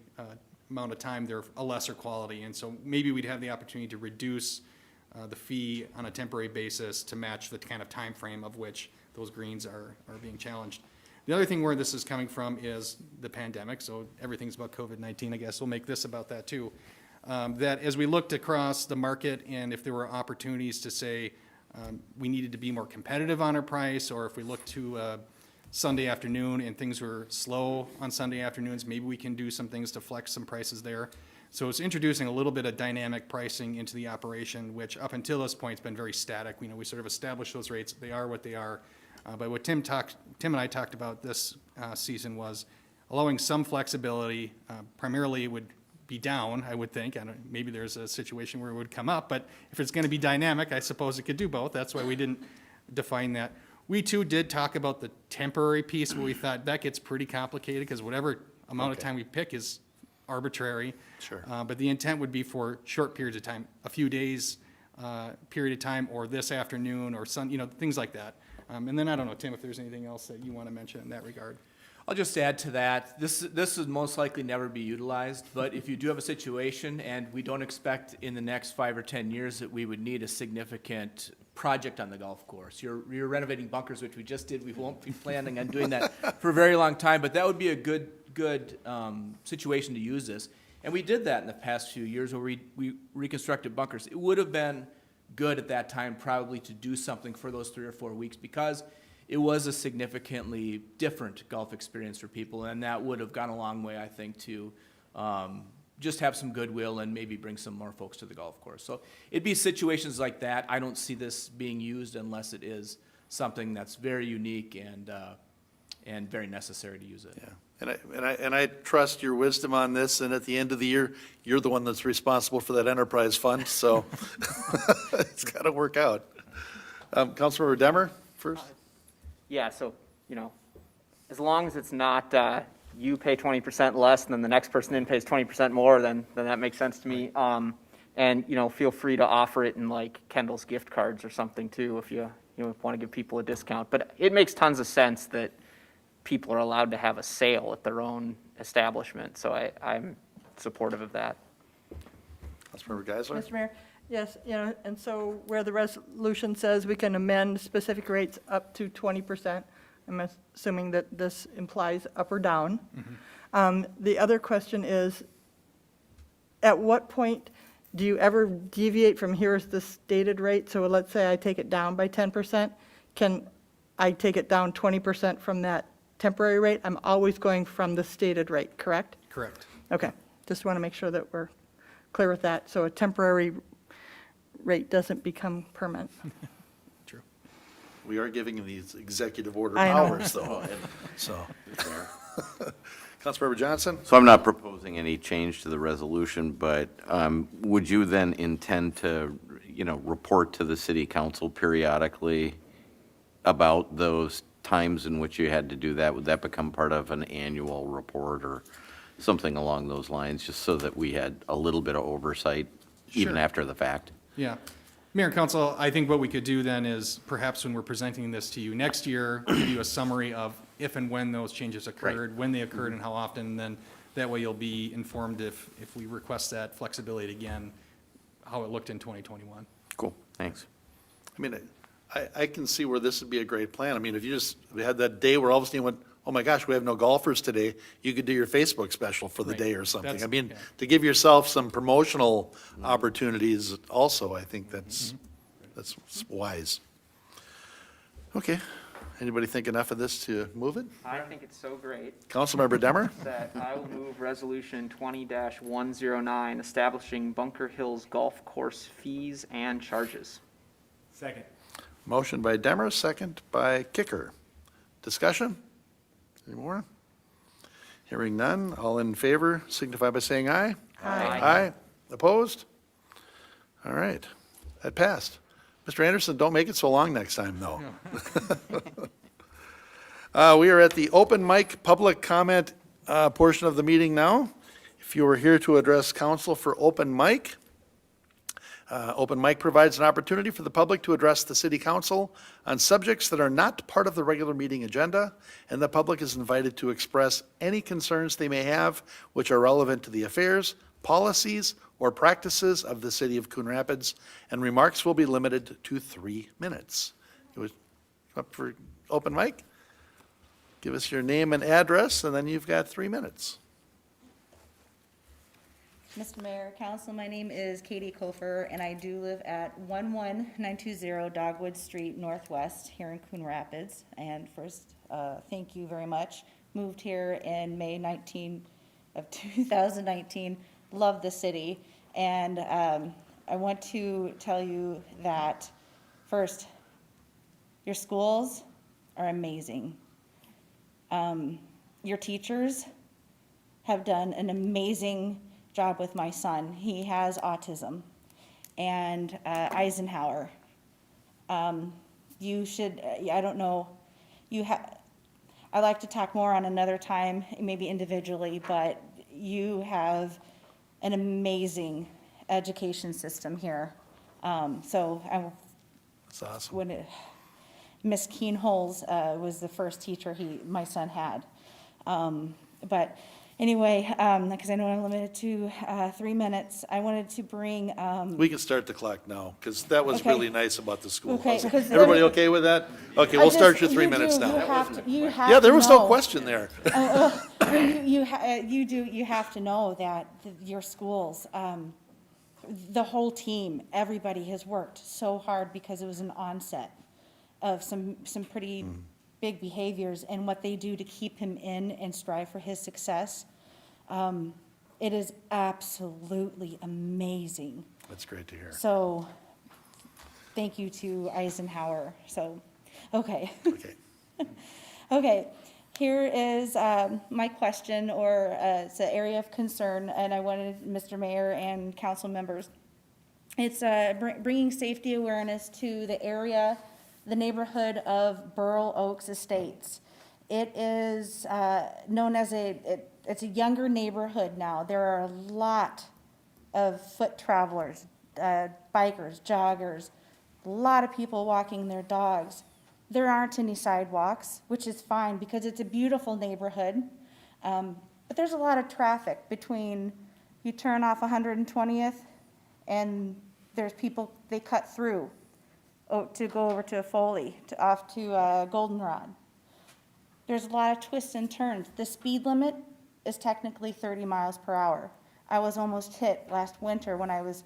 amount of time, they're a lesser quality, and so maybe we'd have the opportunity to reduce the fee on a temporary basis to match the kind of time frame of which those greens are being challenged. The other thing where this is coming from is the pandemic, so everything's about COVID-19, I guess we'll make this about that too. That as we looked across the market and if there were opportunities to say we needed to be more competitive on our price, or if we looked to Sunday afternoon and things were slow on Sunday afternoons, maybe we can do some things to flex some prices there. So it's introducing a little bit of dynamic pricing into the operation, which up until this point has been very static. We sort of established those rates, they are what they are. But what Tim and I talked about this season was allowing some flexibility, primarily would be down, I would think. Maybe there's a situation where it would come up, but if it's going to be dynamic, I suppose it could do both. That's why we didn't define that. We too did talk about the temporary piece where we thought that gets pretty complicated because whatever amount of time we pick is arbitrary. Sure. But the intent would be for short periods of time, a few days period of time, or this afternoon, or things like that. And then I don't know, Tim, if there's anything else that you want to mention in that regard. I'll just add to that, this would most likely never be utilized, but if you do have a situation, and we don't expect in the next 5 or 10 years that we would need a significant project on the golf course. You're renovating bunkers, which we just did. We won't be planning on doing that for a very long time, but that would be a good situation to use this. And we did that in the past few years where we reconstructed bunkers. It would have been good at that time probably to do something for those 3 or 4 weeks because it was a significantly different golf experience for people, and that would have gone a long way, I think, to just have some goodwill and maybe bring some more folks to the golf course. So it'd be situations like that. I don't see this being used unless it is something that's very unique and very necessary to use it. Yeah, and I trust your wisdom on this, and at the end of the year, you're the one that's responsible for that enterprise fund, so it's got to work out. Councilmember Demmer, first? Yeah, so, as long as it's not, you pay 20% less and then the next person in pays 20% more, then that makes sense to me. And, feel free to offer it in like Kendall's gift cards or something too, if you want to give people a discount. But it makes tons of sense that people are allowed to have a sale at their own establishment, so I'm supportive of that. Councilmember Geisler? Mr. Mayor, yes, and so where the resolution says we can amend specific rates up to 20%, I'm assuming that this implies up or down. The other question is, at what point do you ever deviate from here's the stated rate? So let's say I take it down by 10%. Can I take it down 20% from that temporary rate? I'm always going from the stated rate, correct? Correct. Okay, just want to make sure that we're clear with that, so a temporary rate doesn't become permanent. True. We are giving you these executive order I know. powers, though, and so. Councilmember Johnson? So I'm not proposing any change to the resolution, but would you then intend to, report to the city council periodically about those times in which you had to do that? Would that become part of an annual report or something along those lines, just so that we had a little bit of oversight even Sure. after the fact? Yeah. Mayor and Council, I think what we could do then is perhaps when we're presenting this to you next year, give you a summary of if and when those changes occurred, when they occurred and how often, and then that way you'll be informed if we request that flexibility again, how it looked in 2021. Cool, thanks. I mean, I can see where this would be a great plan. I mean, if you had that day where all of a sudden you went, oh my gosh, we have no golfers today, you could do your Facebook special for the Right. day or something. I That's- mean, yeah. to give yourself some promotional opportunities also, I think that's wise. Okay, anybody think enough of this to move it? I think it's so great Councilmember Demmer? that I will move Resolution 20-109, establishing Bunker Hills Golf Course fees and charges. Second. Motion by Demmer, second by Kicker. Discussion? Any more? Hearing none, all in favor signify by saying aye. Aye. Aye. Opposed? All right, that passed. Mr. Anderson, don't make it so long next time, though. We are at the open mic public comment portion of the meeting now. If you are here to address council for open mic, open mic provides an opportunity for the public to address the city council on subjects that are not part of the regular meeting agenda, and the public is invited to express any concerns they may have which are relevant to the affairs, policies, or practices of the city of Coon Rapids, and remarks will be limited to 3 minutes. You would up for open mic? Give us your name and address, and then you've got 3 minutes. Mr. Mayor, Council, my name is Katie Kofer, and I do live at 11920 Dogwood Street Northwest here in Coon Rapids. And first, thank you very much. Moved here in May 2019. Love the city. And I want to tell you that, first, your schools are amazing. Your teachers have done an amazing job with my son. He has autism. And Eisenhower. You should, I don't know, I'd like to talk more on another time, maybe individually, but you have an amazing education system here. So That's awesome. when Miss Keenholz was the first teacher my son had. But anyway, because I know I'm limited to 3 minutes, I wanted to bring. We can start the clock now, because that was Okay. really nice about the school. Okay, because Everybody okay with that? Okay, we'll start your 3 minutes now. You have Yeah, there to was no know. question there. You have to know that your schools, the whole team, everybody has worked so hard because it was an onset of some pretty big behaviors, and what they do to keep him in and strive for his success. It is absolutely amazing. That's great to hear. So, thank you to Eisenhower. So, okay. Okay. Okay, here is my question, or it's an area of concern, and I wanted Mr. Mayor and council members. It's bringing safety awareness to the area, the neighborhood of Burl Oaks Estates. It is known as it's a younger neighborhood now. There are a lot of foot travelers, bikers, joggers, a lot of people walking their dogs. There aren't any sidewalks, which is fine because it's a beautiful neighborhood. But there's a lot of traffic between, you turn off 120th and there's people, they cut through to go over to Foley, off to Goldenrod. There's a lot of twists and turns. The speed limit is technically 30 miles per hour. I was almost hit last winter when I was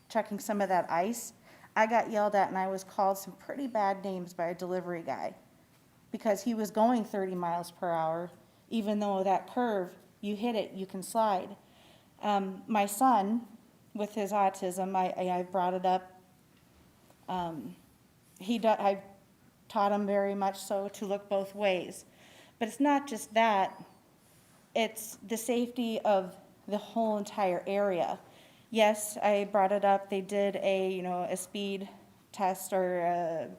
checking some of that ice. I got yelled at and I was called some pretty bad names by a delivery guy because he was going 30 miles per hour, even though that curve, you hit it, you can slide. My son, with his autism, I brought it up. I taught him very much so to look both ways. But it's not just that, it's the safety of the whole entire area. Yes, I brought it up, they did a speed test or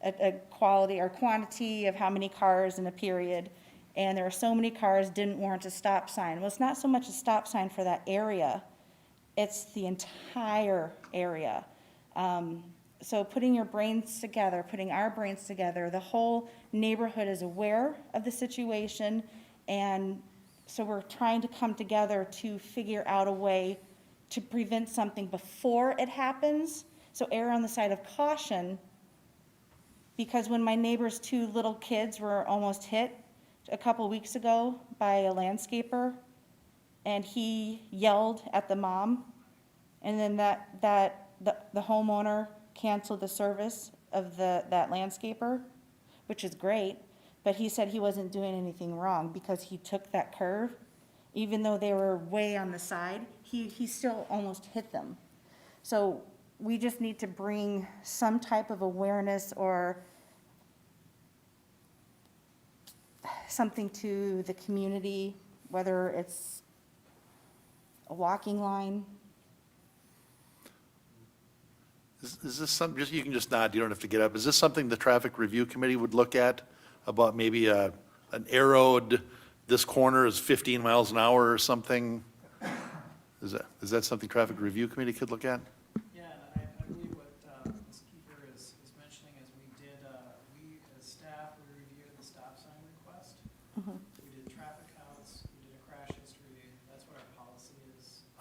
a quality or quantity of how many cars in a period, and there were so many cars didn't warrant a stop sign. Well, it's not so much a stop sign for that area, it's the entire area. So putting your brains together, putting our brains together, the whole neighborhood is aware of the situation, and so we're trying to come together to figure out a way to prevent something before it happens. So err on the side of caution, because when my neighbor's 2 little kids were almost hit a couple weeks ago by a landscaper, and he yelled at the mom, and then the homeowner canceled the service of that landscaper, which is great, but he said he wasn't doing anything wrong because he took that curve. Even though they were way on the side, he still almost hit them. So we just need to bring some type of awareness or something to the community, whether it's a walking line. Is this something, you can just nod, you don't have to get up. Is this something the traffic review committee would look at, about maybe an arrowed, this corner is 15 miles an hour or something? Is that something traffic review committee could look at? Yeah, and I believe what Ms. Kiefer is mentioning is we as staff, we reviewed the stop sign request. We did traffic counts, we did a crash history, that's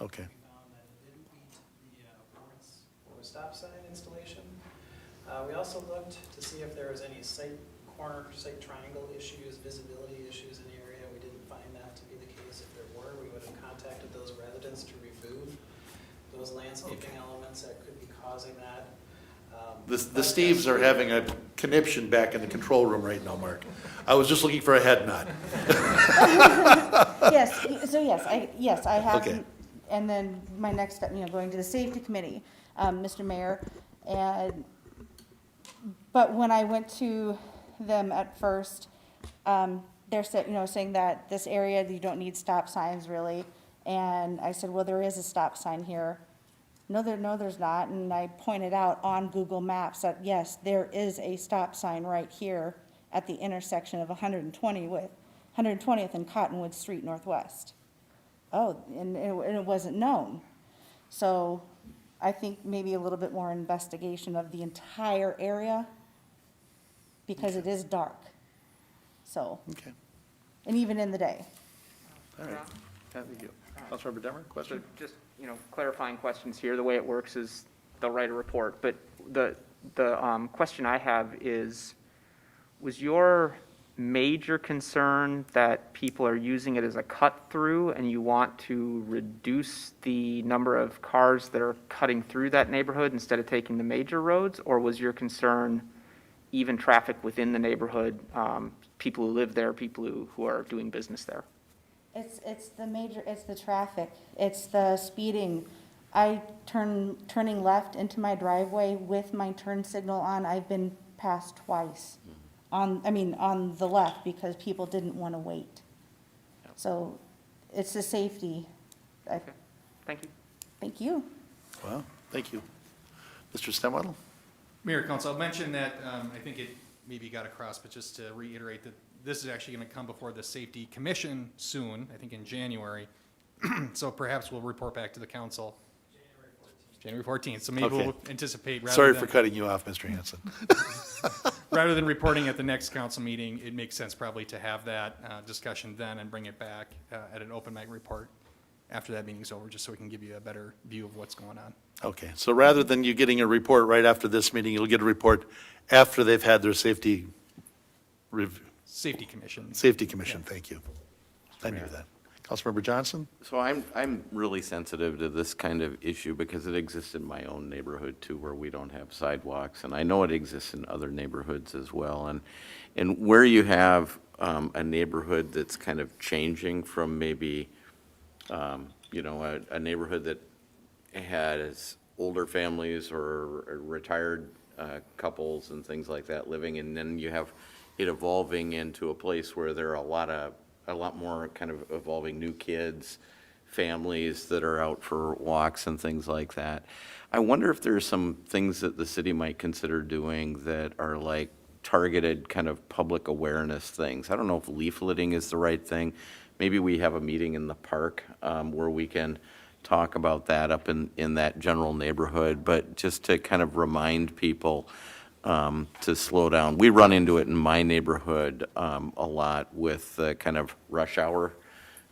Okay. We found that it didn't meet the warrants for stop sign installation. We also looked to see if there was any site corner, site triangle issues, visibility issues in the area. We didn't find that to be the case. If there were, we would have contacted those residents to remove those landscaping elements that could be causing that. The Steves are having a conniption back in the control room right now, Mark. I was just looking for a head nod. Yes, I have. Okay. And then my next step, going to the safety committee, Mr. Mayor. But when I went to them at first, they're saying that this area, you don't need stop signs really. And I said, well, there is a stop sign here. No, there's not. And I pointed out on Google Maps that, yes, there is a stop sign right here at the intersection of 120th and Cottonwood Street Northwest. Oh, and it wasn't known. So I think maybe a little bit more investigation of the entire area because it is dark. So, Okay, and even in the day. all right. Thank you. Councilmember Demmer, So question? just, clarifying questions here. The way it works is they'll write a report, but the question I have is, was your major concern that people are using it as a cut-through and you want to reduce the number of cars that are cutting through that neighborhood instead of taking the major roads? Or was your concern even traffic within the neighborhood, people who live there, people who are doing business there? It's the traffic, it's the speeding. Turning left into my driveway with my turn signal on, I've been passed twice. On the left because people didn't want to wait. So it's the safety. Okay, thank you. Thank you. Well, thank you. Mr. Stemwaddle? Mayor, Council, I'll mention that, I think it maybe got across, but just to reiterate that this is actually going to come before the Safety Commission soon, I think in January. So perhaps we'll report back to the council. January 14th. So maybe Okay. we'll anticipate rather Sorry than, for cutting you off, Mr. Hanson. rather than reporting at the next council meeting, it makes sense probably to have that discussion then and bring it back at an open mic report after that meeting's over, just so we can give you a better view of what's going on. Okay, so rather than you getting a report right after this meeting, you'll get a report after they've had their safety Safety Commission. Safety Commission, thank you. I knew that. Councilmember Johnson? So I'm really sensitive to this kind of issue because it exists in my own neighborhood too, where we don't have sidewalks. And I know it exists in other neighborhoods as well. And where you have a neighborhood that's kind of changing from maybe, a neighborhood that has older families or retired couples and things like that living, and then you have it evolving into a place where there are a lot more kind of evolving new kids, families that are out for walks and things like that. I wonder if there's some things that the city might consider doing that are like targeted kind of public awareness things. I don't know if leafleting is the right thing. Maybe we have a meeting in the park where we can talk about that up in that general neighborhood, but just to kind of remind people to slow down. We run into it in my neighborhood a lot with kind of rush hour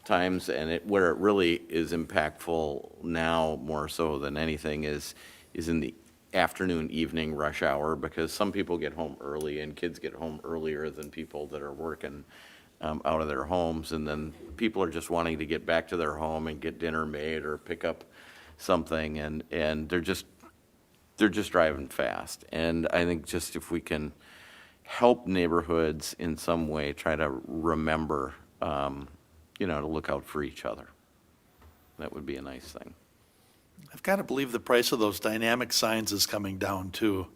times, and where it really is impactful now more so than anything is in the afternoon, evening rush hour, because some people get home early and kids get home earlier than people that are working out of their homes, and then people are just wanting to get back to their home and get dinner made or pick up something, and they're just driving fast. And I think just if we can help neighborhoods in some way, try to remember, to look out for each other, that would be a nice thing. I've got to believe the price of those dynamic signs is coming down too.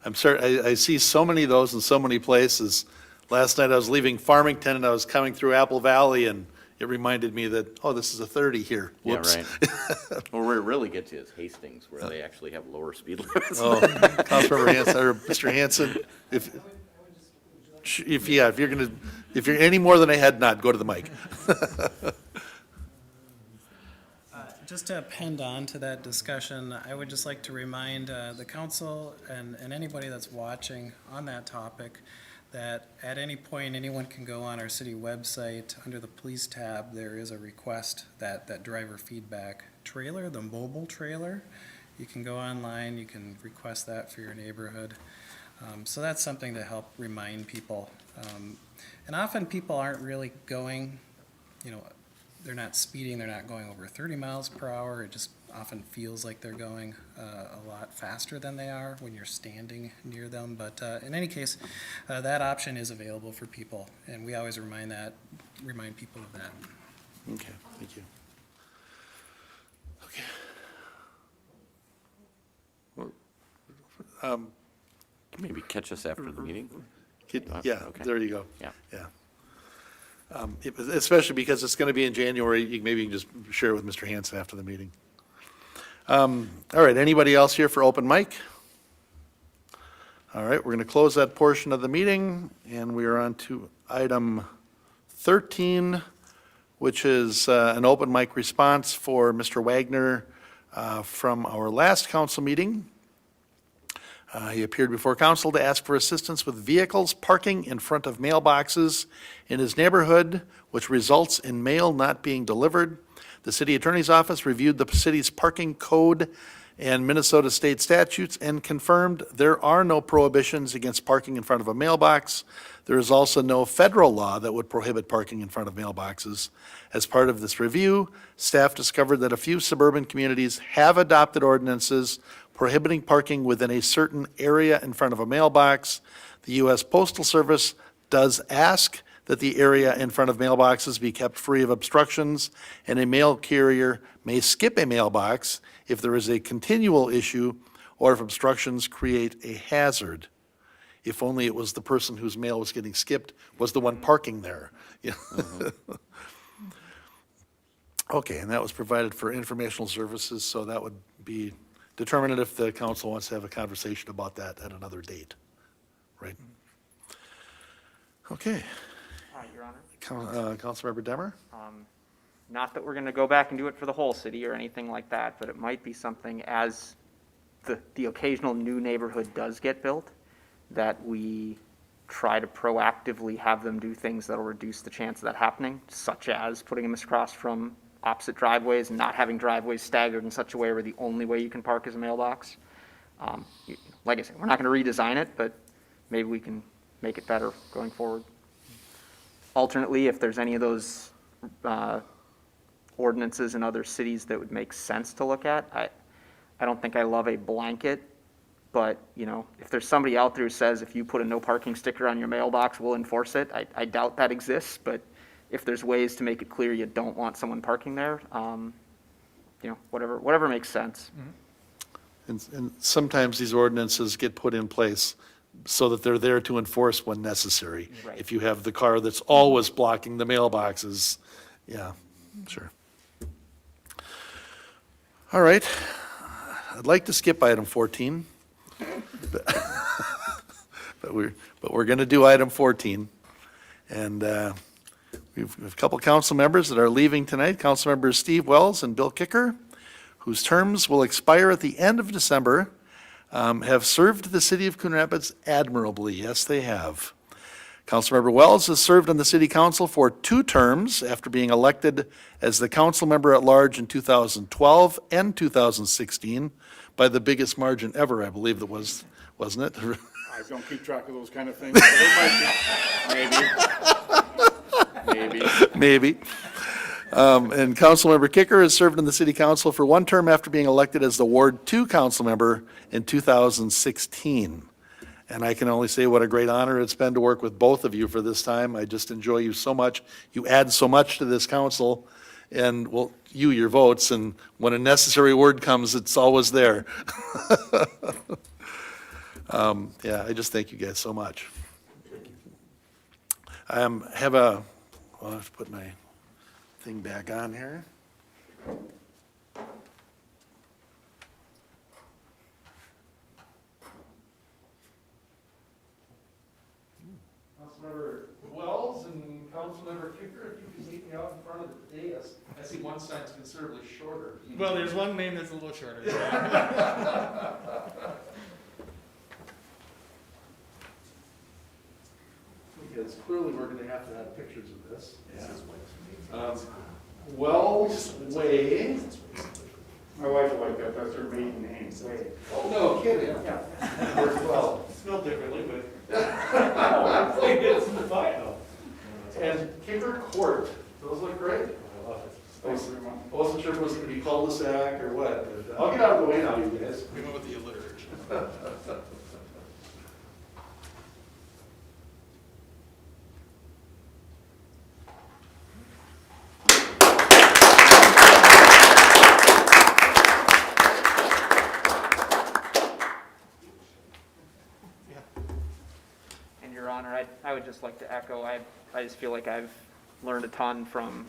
I'm certain, I see so many of those in so many places. Last night I was leaving Farmington and I was coming through Apple Valley and it reminded me that, oh, this is a 30 here. Whoops. Yeah, right. Well, where it really gets you is Hastings, where they actually have lower speed limits. Oh, Councilmember Hanson, or Mr. Hanson, if you're any more than a head nod, go to the mic. Just to append on to that discussion, I would just like to remind the council and anybody that's watching on that topic that at any point, anyone can go on our city website. Under the police tab, there is a request that driver feedback trailer, the mobile trailer. You can go online, you can request that for your neighborhood. So that's something to help remind people. And often people aren't really going, they're not speeding, they're not going over 30 miles per hour. It just often feels like they're going a lot faster than they are when you're standing near them. But in any case, that option is available for people, and we always remind people of that. Okay, thank you. Okay. Well, Maybe catch us after the meeting? yeah, Okay. there you go. Yeah. Especially because it's going to be in January, maybe you can just share it with Mr. Hanson after the meeting. All right, anybody else here for open mic? All right, we're going to close that portion of the meeting, and we are on to item 13, which is an open mic response for Mr. Wagner from our last council meeting. He appeared before council to ask for assistance with vehicles parking in front of mailboxes in his neighborhood, which results in mail not being delivered. The city attorney's office reviewed the city's parking code and Minnesota state statutes and confirmed there are no prohibitions against parking in front of a mailbox. There is also no federal law that would prohibit parking in front of mailboxes. As part of this review, staff discovered that a few suburban communities have adopted ordinances prohibiting parking within a certain area in front of a mailbox. The U.S. Postal Service does ask that the area in front of mailboxes be kept free of obstructions, and a mail carrier may skip a mailbox if there is a continual issue or if obstructions create a hazard. If only it was the person whose mail was getting skipped was the one parking there. Yeah. Okay, and that was provided for informational services, so that would be determined if the council wants to have a conversation about that at another date, right? Okay. Your Honor. Councilmember Demmer? Not that we're going to go back and do it for the whole city or anything like that, but it might be something as the occasional new neighborhood does get built, that we try to proactively have them do things that'll reduce the chance of that happening, such as putting them across from opposite driveways and not having driveways staggered in such a way where the only way you can park is a mailbox. Like I said, we're not going to redesign it, but maybe we can make it better going forward. Alternately, if there's any of those ordinances in other cities that would make sense to look at, I don't think I love a blanket, but if there's somebody out there who says if you put a no parking sticker on your mailbox, we'll enforce it, I doubt that exists, but if there's ways to make it clear you don't want someone parking there, whatever makes sense. And sometimes these ordinances get put in place so that they're there to enforce when necessary. Right. If you have the car that's always blocking the mailboxes, yeah, sure. All right, I'd like to skip item 14, but we're going to do item 14, and we have a couple council members that are leaving tonight. Council members Steve Wells and Bill Kicker, whose terms will expire at the end of December, have served the city of Coon Rapids admirably. Yes, they have. Councilmember Wells has served on the city council for 2 terms after being elected as the council member at large in 2012 and 2016 by the biggest margin ever, I believe it was, wasn't it? I don't keep track of those kind of things, but it might be. Maybe. Maybe. And Councilmember Kicker has served in the city council for 1 term after being elected as the Ward 2 council member in 2016. And I can only say what a great honor it's been to work with both of you for this time. I just enjoy you so much. You add so much to this council, and well, your votes, and when a necessary word comes, it's always there. Yeah, I just thank you guys so much. I'll have to put my thing back on here. Councilmember Wells and Councilmember Kicker, if you could meet me out in front of the dais. I see one side's considerably shorter. Well, there's one name that's a little shorter. Because clearly we're going to have pictures of this. Wells Way My wife will like that, that's her maiden name, so. Oh, no kidding. Yeah. Works well. Spelled differently, but. It's fine though. And Kicker Court, those look great. I wasn't sure if it was gonna be cul-de-sac or what. I'll get out of the way now, you guys. We went with the alliteration. And Your Honor, I would just like to echo, I just feel like I've learned a ton from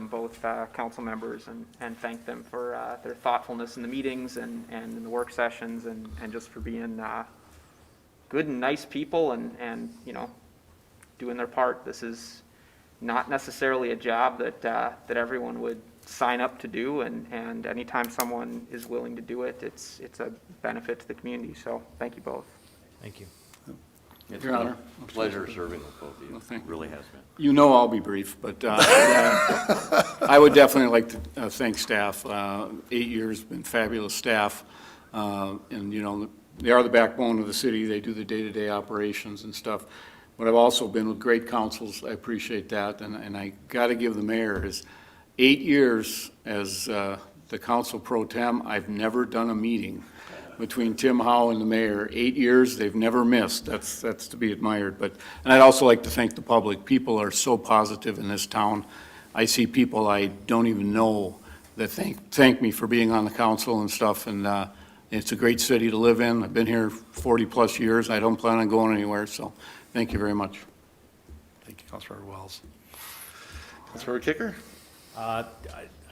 both council members and thank them for their thoughtfulness in the meetings and in the work sessions and just for being good and nice people and you know, doing their part. This is not necessarily a job that everyone would sign up to do, and anytime someone is willing to do it, it's a benefit to the community. So thank you both. Thank you. It's Your been Honor. a pleasure serving with both of you. Well, thank It you. really has been. You know I'll be brief, but I would definitely like to thank staff. 8 years, been fabulous staff. And, you know, they are the backbone of the city. They do the day-to-day operations and stuff. But I've also been with great councils. I appreciate that. And I got to give the mayor his 8 years as the council pro tem. I've never done a meeting between Tim Howe and the mayor. 8 years, they've never missed. That's to be admired. And I'd also like to thank the public. People are so positive in this town. I see people I don't even know that thank me for being on the council and stuff, and it's a great city to live in. I've been here 40-plus years. I don't plan on going anywhere, so thank you very much. Thank you, Councilmember Wells. Councilmember Kicker? I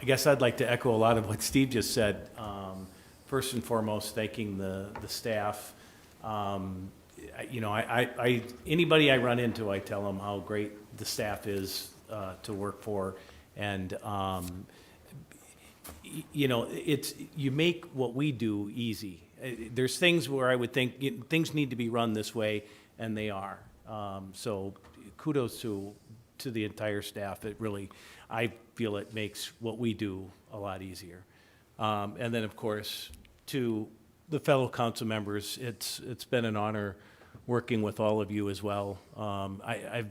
guess I'd like to echo a lot of what Steve just said. First and foremost, thanking the staff. You know, anybody I run into, I tell them how great the staff is to work for. And, you know, you make what we do easy. There's things where I would think things need to be run this way, and they are. So kudos to the entire staff. It really, I feel it makes what we do a lot easier. And then, of course, to the fellow council members, it's been an honor working with all of you as well. I've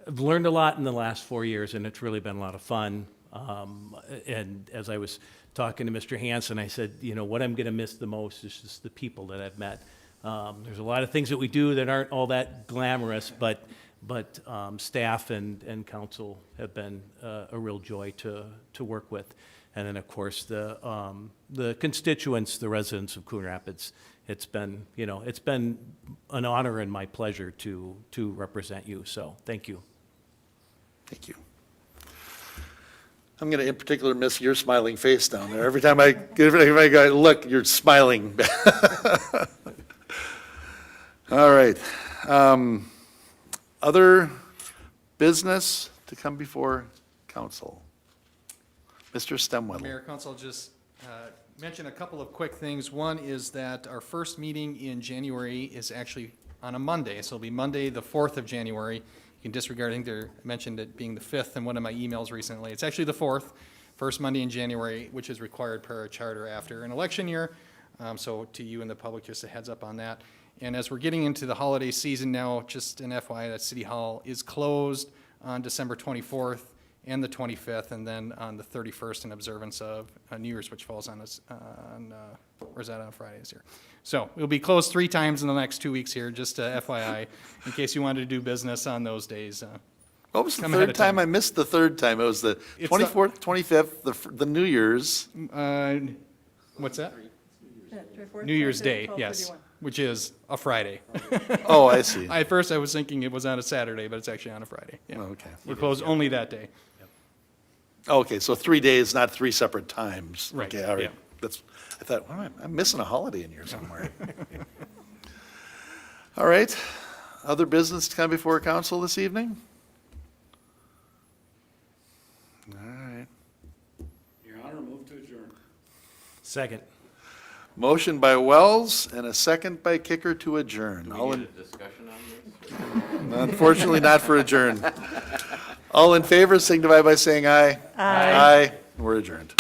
learned a lot in the last 4 years, and it's really been a lot of fun. And as I was talking to Mr. Hanson, I said, you know, what I'm going to miss the most is just the people that I've met. There's a lot of things that we do that aren't all that glamorous, but staff and council have been a real joy to work with. And then, of course, the constituents, the residents of Coon Rapids. It's been, you know, it's been an honor and my pleasure to represent you. So, thank you. Thank you. I'm going to in particular miss your smiling face down there. Every time I go, look, you're smiling. All right. Other business to come before council? Mr. Stemwell. Mayor, Council, I'll just mention a couple of quick things. One is that our first meeting in January is actually on a Monday, so it'll be Monday, the 4th of January. You can disregard, I think they mentioned it being the 5th in one of my emails recently. It's actually the 4th, first Monday in January, which is required per our charter after an election year. So to you and the public, just a heads up on that. And as we're getting into the holiday season now, just an FYI that City Hall is closed on December 24th and the 25th, and then on the 31st in observance of New Year's, which falls on us, or is that on Friday this year? So we'll be closed 3 times in the next 2 weeks here, just FYI, in case you wanted to do business on those days. What was the Come ahead third of time. time? I missed the third time. It was the It's 24th, 25th, the New Year's. What's that? New Year's Day, yes, which is a Friday. Oh, I see. At first, I was thinking it was on a Saturday, but it's actually on a Friday. Yeah. Oh, okay. We're closed only that day. Okay, so 3 days, not 3 separate times. Right, Okay, all right. yeah. I thought, well, I'm missing a holiday in here somewhere. All right. Other business to come before council this evening? All right. Your Honor, move to adjourn. Second. Motion by Wells and a second by Kicker to adjourn. Do All we in, get a discussion on this? unfortunately, not for adjourn. All in favor, signify by saying aye. Aye. We're adjourned.